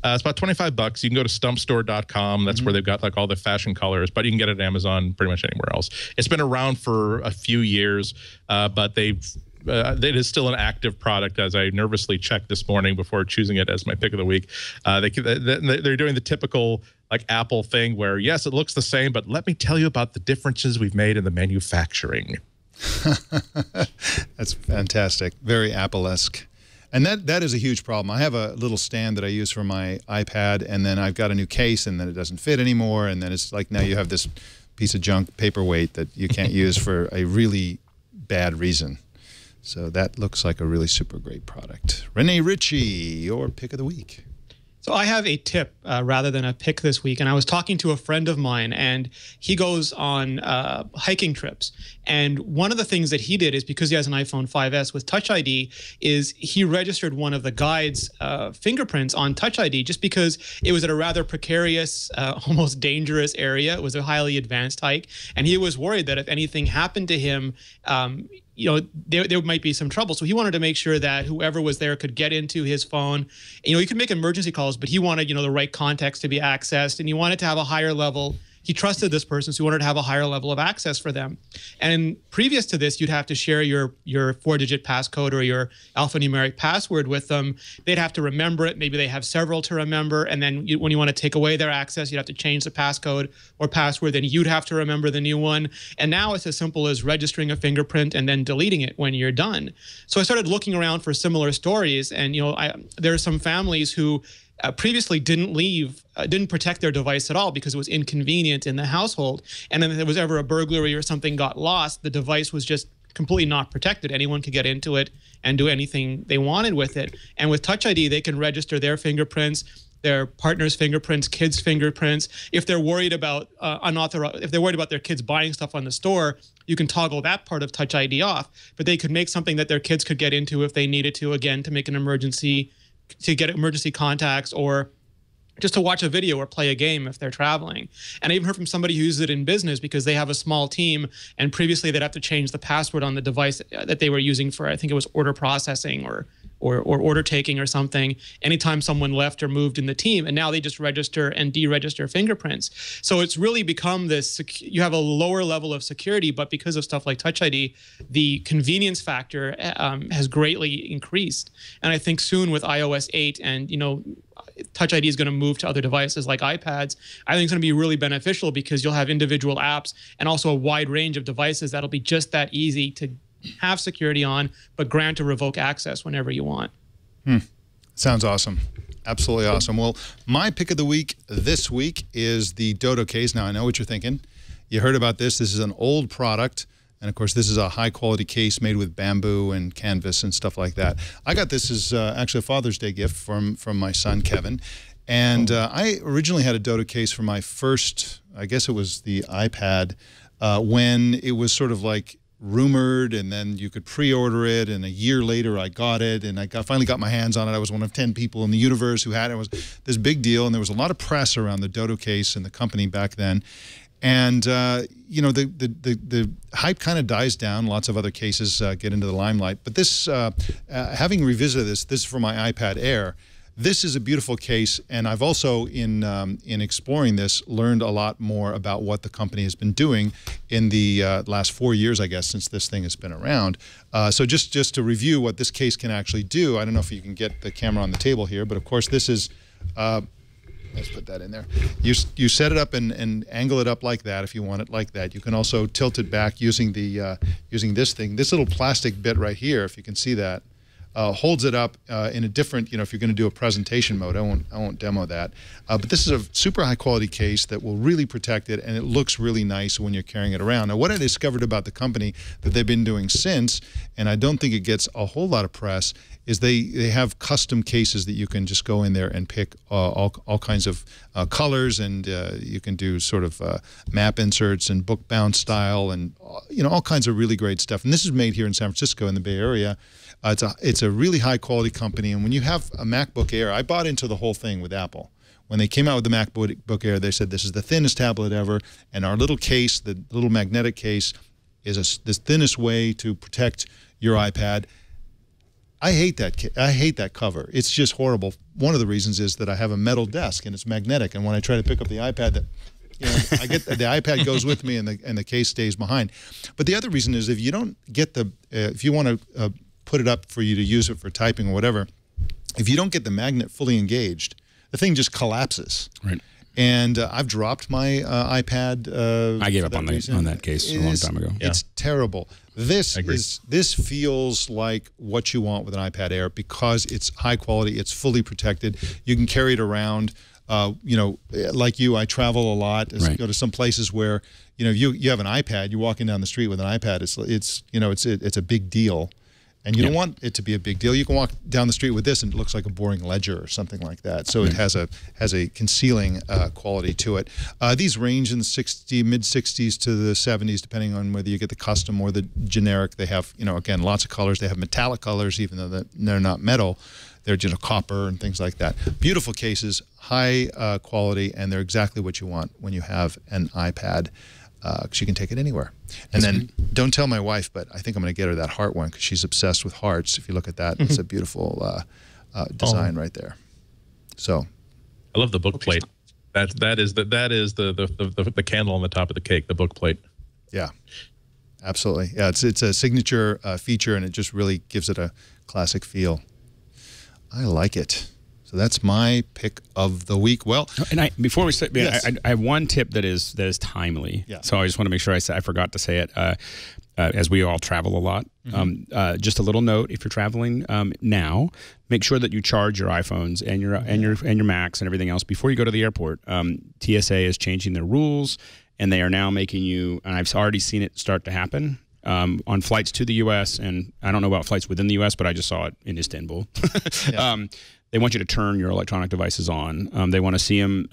S5: It's about $25. You can go to stumpstore.com. That's where they've got like all the fashion colors, but you can get it at Amazon, pretty much anywhere else. It's been around for a few years, but they've it is still an active product, as I nervously checked this morning before choosing it as my pick of the week. They're doing the typical like Apple thing where, yes, it looks the same, but let me tell you about the differences we've made in the manufacturing.
S1: That's fantastic. Very Apple-esque. And that is a huge problem. I have a little stand that I use for my iPad, and then I've got a new case, and then it doesn't fit anymore, and then it's like now you have this piece of junk paperweight that you can't use for a really bad reason. So that looks like a really super great product. Rene, Ritchie, your pick of the week.
S6: So I have a tip rather than a pick this week. And I was talking to a friend of mine, and he goes on hiking trips. And one of the things that he did is, because he has an iPhone 5S with Touch ID, is he registered one of the guide's fingerprints on Touch ID just because it was at a rather precarious, almost dangerous area. It was a highly advanced hike. And he was worried that if anything happened to him, you know, there might be some trouble. So he wanted to make sure that whoever was there could get into his phone. You know, you could make emergency calls, but he wanted, you know, the right contacts to be accessed, and he wanted to have a higher level. He trusted this person, so he wanted to have a higher level of access for them. And previous to this, you'd have to share your 4-digit passcode or your alphanumeric password with them. They'd have to remember it. Maybe they have several to remember. And then when you want to take away their access, you'd have to change the passcode or password. Then you'd have to remember the new one. And now it's as simple as registering a fingerprint and then deleting it when you're done. So I started looking around for similar stories. And, you know, there are some families who previously didn't protect their device at all because it was inconvenient in the household. And then if there was ever a burglary or something got lost, the device was just completely not protected. Anyone could get into it and do anything they wanted with it. And with Touch ID, they can register their fingerprints, their partner's fingerprints, kids' fingerprints. If they're worried about if they're worried about their kids buying stuff on the store, you can toggle that part of Touch ID off. But they could make something that their kids could get into if they needed to, again, to make an emergency, to get emergency contacts, or just to watch a video or play a game if they're traveling. And I even heard from somebody who uses it in business because they have a small team, and previously they'd have to change the password on the device that they were using for, I think it was order processing or order taking or something, anytime someone left or moved in the team. And now they just register and deregister fingerprints. So it's really become this, you have a lower level of security, but because of stuff like Touch ID, the convenience factor has greatly increased. And I think soon with iOS 8 and, you know, Touch ID is going to move to other devices like iPads, I think it's going to be really beneficial because you'll have individual apps and also a wide range of devices that'll be just that easy to have security on, but grant or revoke access whenever you want.
S1: Sounds awesome. Absolutely awesome. Well, my pick of the week this week is the Dodo case. Now, I know what you're thinking. You heard about this. This is an old product. And, of course, this is a high-quality case made with bamboo and canvas and stuff like that. I got this as actually a Father's Day gift from my son, Kevin. And I originally had a Dodo case for my first, I guess it was the iPad, when it was sort of like rumored, and then you could pre-order it, and a year later I got it, and I finally got my hands on it. I was one of 10 people in the universe who had it. It was this big deal, and there was a lot of press around the Dodo case and the company back then. And you know, the hype kind of dies down. Lots of other cases get into the limelight. But this, having revisited this is for my iPad Air. This is a beautiful case, and I've also, in exploring this, learned a lot more about what the company has been doing in the last 4 years, I guess, since this thing has been around. So just to review what this case can actually do, I don't know if you can get the camera on the table here, but of course this is, let's put that in there. You set it up and angle it up like that if you want it like that. You can also tilt it back using the using this thing. This little plastic bit right here, if you can see that, holds it up in a different, you know, if you're going to do a presentation mode. I won't demo that. But this is a super high quality case that will really protect it, and it looks really nice when you're carrying it around. Now, what I discovered about the company that they've been doing since, and I don't think it gets a whole lot of press, is they have custom cases that you can just go in there and pick all kinds of colors, and you can do sort of map inserts and book bound style, and you know, all kinds of really great stuff. And this is made here in San Francisco in the Bay Area. It's a really high quality company, and when you have a MacBook Air, I bought into the whole thing with Apple. When they came out with the MacBook Air, they said this is the thinnest tablet ever, and our little case, the little magnetic case, is the thinnest way to protect your iPad. I hate that cover. It's just horrible. One of the reasons is that I have a metal desk and it's magnetic, and when I try to pick up the iPad, I get the iPad goes with me, and the case stays behind. But the other reason is if you don't get if you want to put it up for you to use it for typing or whatever, if you don't get the magnet fully engaged, the thing just collapses.
S7: Right.
S1: And I've dropped my iPad.
S7: I gave up on that case a long time ago.
S1: It's terrible. This feels like what you want with an iPad Air because it's high quality, it's fully protected. You can carry it around. You know, like you, I travel a lot.
S7: Right.
S1: Go to some places where you have an iPad. You're walking down the street with an iPad. It's a big deal. And you don't want it to be a big deal. You can walk down the street with this and it looks like a boring ledger or something like that. So it has a concealing quality to it. These range in the mid-60s to the 70s, depending on whether you get the custom or the generic. They have, again, lots of colors. They have metallic colors, even though they're not metal. They're copper and things like that. Beautiful cases, high quality, and they're exactly what you want when you have an iPad. Because you can take it anywhere. And then, don't tell my wife, but I think I'm going to get her that heart one because she's obsessed with hearts. If you look at that, it's a beautiful design right there. So,
S5: I love the book plate. That is the candle on the top of the cake. The book plate.
S1: Yeah, absolutely. Yeah, it's a signature feature, and it just really gives it a classic feel. I like it. So that's my pick of the week. Well,
S7: and before we start,
S1: yes.
S7: I have one tip that is timely.
S1: Yeah.
S7: So I just want to make sure I forgot to say it. As we all travel a lot, just a little note: if you're traveling now, make sure that you charge your iPhones and your Macs and everything else before you go to the airport. TSA is changing their rules, and they are now making you. And I've already seen it start to happen. On flights to the U.S. and I don't know about flights within the U.S., but I just saw it in Istanbul. They want you to turn your electronic devices on. They want to see them.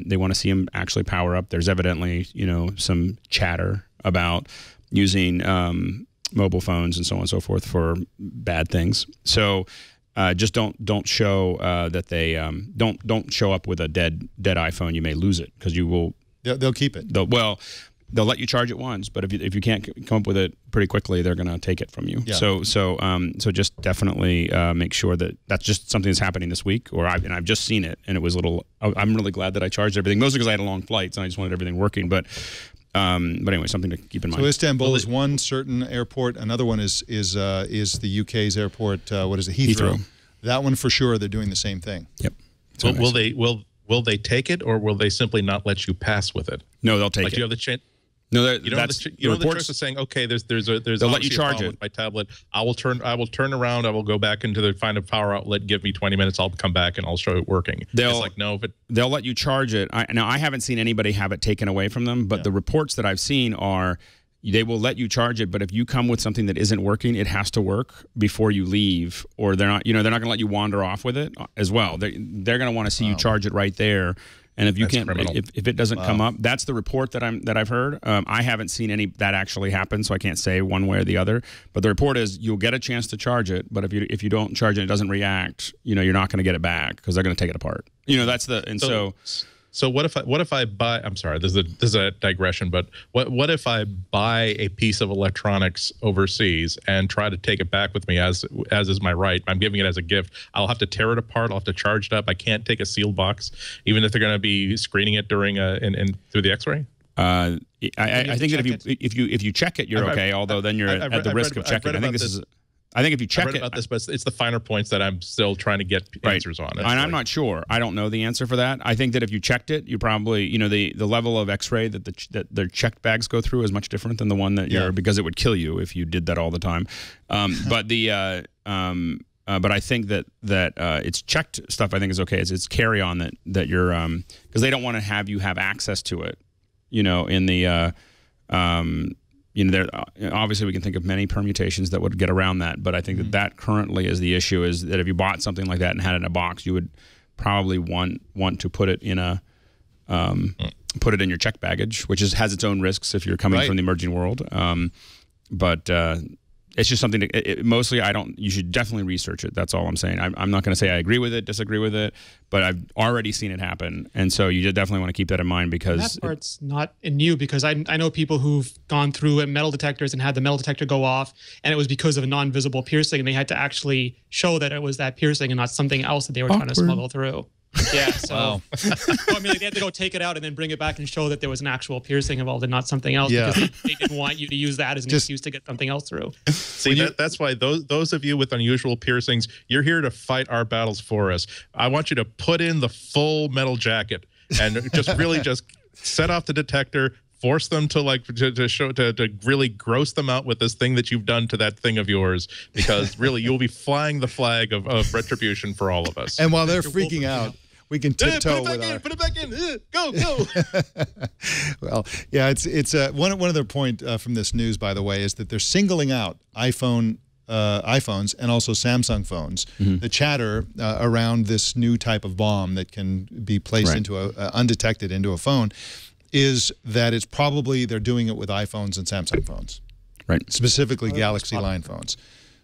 S7: They want to see them actually power up. There's evidently, some chatter about using mobile phones and so on and so forth for bad things. So just don't show that they don't show up with a dead iPhone. You may lose it because you will.
S1: They'll keep it.
S7: They'll let you charge it once, but if you can't come up with it pretty quickly, they're going to take it from you. Yeah. So just definitely make sure that that's just something that's happening this week, I've just seen it, and it was a little. I'm really glad that I charged everything, mostly because I had a long flight, and I just wanted everything working. But anyway, something to keep in mind.
S1: So Istanbul is one certain airport. Another one is the UK's airport. What is it? Heathrow. That one for sure. They're doing the same thing.
S7: Yep.
S5: So will they take it, or will they simply not let you pass with it?
S7: No, they'll take it.
S5: You have the chance.
S7: No,
S5: you don't have the choice of saying, okay, there's
S7: they'll let you charge it.
S5: With my tablet. I will turn around. I will go back into find a power outlet. Give me 20 minutes. I'll come back and I'll show it working. It's like no, but
S7: they'll let you charge it. Now I haven't seen anybody have it taken away from them, but the reports that I've seen are they will let you charge it, but if you come with something that isn't working, it has to work before you leave, or they're not going to let you wander off with it as well. They're going to want to see you charge it right there. And if you can't, if it doesn't come up, that's the report that I've heard. I haven't seen any that actually happen, so I can't say one way or the other. But the report is you'll get a chance to charge it, but if you don't charge it, it doesn't react. You're not going to get it back because they're going to take it apart. That's the
S5: So what if I buy? I'm sorry, this is a digression, but what if I buy a piece of electronics overseas and try to take it back with me as is my right? I'm giving it as a gift. I'll have to tear it apart. I'll have to charge it up. I can't take a sealed box, even if they're going to be screening it during through the X-ray.
S7: I think that if you check it, you're okay. Although then you're at the risk of checking. I think if you check
S5: I read about this, but it's the finer points that I'm still trying to get answers on.
S7: And I'm not sure. I don't know the answer for that. I think that if you checked it, you probably, the level of X-ray that their checked bags go through is much different than the one that because it would kill you if you did that all the time. But I think that it's checked stuff. I think is okay. It's carry on that you're because they don't want to have you have access to it. In the there obviously we can think of many permutations that would get around that, but I think that currently is the issue, is that if you bought something like that and had it in a box, you would probably want to put it in your checked baggage, which has its own risks if you're coming from the emerging world. But it's just something mostly you should definitely research it. That's all I'm saying. I'm not going to say I agree with it, disagree with it, but I've already seen it happen. And so you definitely want to keep that in mind, because
S6: that part's not new, because I know people who've gone through metal detectors and had the metal detector go off, and it was because of a non-visible piercing, and they had to actually show that it was that piercing and not something else that they were trying to smuggle through. Yeah, so I mean, like, they had to go take it out and then bring it back and show that there was an actual piercing involved and not something else, because they didn't want you to use that as an excuse to get something else through.
S5: See, that's why those of you with unusual piercings, you're here to fight our battles for us. I want you to put in the full metal jacket and just really just set off the detector, force them to to really gross them out with this thing that you've done to that thing of yours, because really you'll be flying the flag of retribution for all of us.
S1: And while they're freaking out, we can tiptoe with our...
S5: Put it back in. Go, go.
S1: Well, yeah, it's one other point from this news, by the way, is that they're singling out iPhones and also Samsung phones. The chatter around this new type of bomb that can be placed into undetected into a phone is that it's probably they're doing it with iPhones and Samsung phones, specifically Galaxy line phones.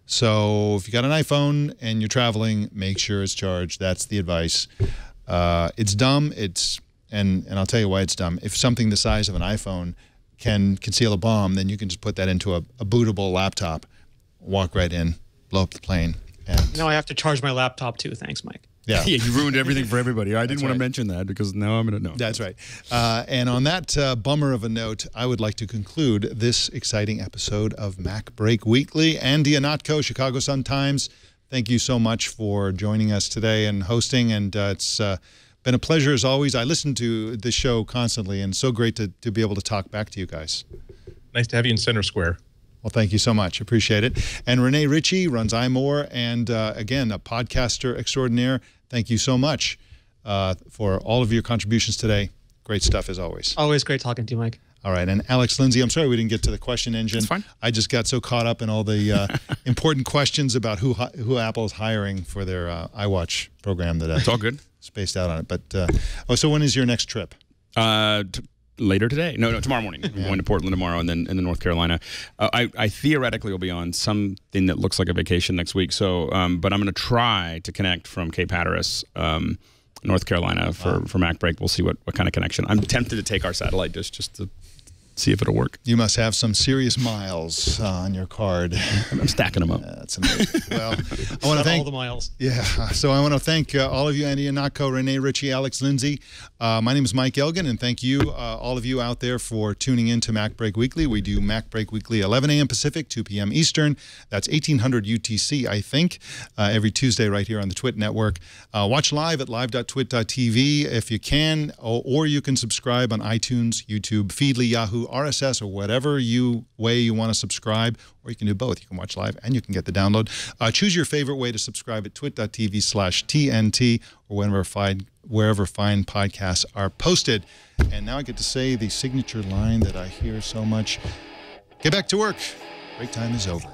S1: So if you got an iPhone and you're traveling, make sure it's charged. That's the advice. It's dumb. And I'll tell you why it's dumb. If something the size of an iPhone can conceal a bomb, then you can just put that into a bootable laptop, walk right in, blow up the plane. And
S6: now I have to charge my laptop too. Thanks, Mike.
S1: Yeah.
S7: Yeah, you ruined everything for everybody. I didn't want to mention that because now I'm going to know.
S1: That's right. And on that bummer of a note, I would like to conclude this exciting episode of MacBreak Weekly. Andy Ihnatko, Chicago Sun-Times, thank you so much for joining us today and hosting. And it's been a pleasure as always. I listen to the show constantly, and so great to be able to talk back to you guys.
S5: Nice to have you in center square.
S1: Well, thank you so much. Appreciate it. And Rene Ritchie runs iMore, and again, a podcaster extraordinaire. Thank you so much for all of your contributions today. Great stuff as always.
S6: Always great talking to you, Mike.
S1: All right. And Alex, Lindsay, I'm sorry we didn't get to the question engine.
S7: That's fine.
S1: I just got so caught up in all the important questions about who Apple's hiring for their iWatch program that
S7: it's all good.
S1: Spaced out on it. But so when is your next trip?
S7: Later today. No, tomorrow morning. I'm going to Portland tomorrow and then North Carolina. I theoretically will be on something that looks like a vacation next week. So, but I'm going to try to connect from Cape Hatteras, North Carolina for MacBreak. We'll see what kind of connection. I'm tempted to take our satellite dish just to see if it'll work.
S1: You must have some serious miles on your card.
S7: I'm stacking them up.
S1: That's amazing. Well, I want to thank
S6: all the miles.
S1: Yeah. So I want to thank all of you, Andy Ihnatko, Rene Ritchie, Alex Lindsay. My name is Mike Elgan, and thank you, all of you out there, for tuning in to MacBreak Weekly. We do MacBreak Weekly 11 a.m. Pacific, 2 p.m. Eastern. That's 1800 UTC, I think, every Tuesday right here on the TWiT network. Watch live at live.twit.tv if you can, or you can subscribe on iTunes, YouTube, Feedly, Yahoo, RSS, or whatever way you want to subscribe, or you can do both. You can watch live and you can get the download. Choose your favorite way to subscribe at twit.tv/TNT or wherever fine podcasts are posted. And now I get to say the signature line that I hear so much. Get back to work. Break time is over.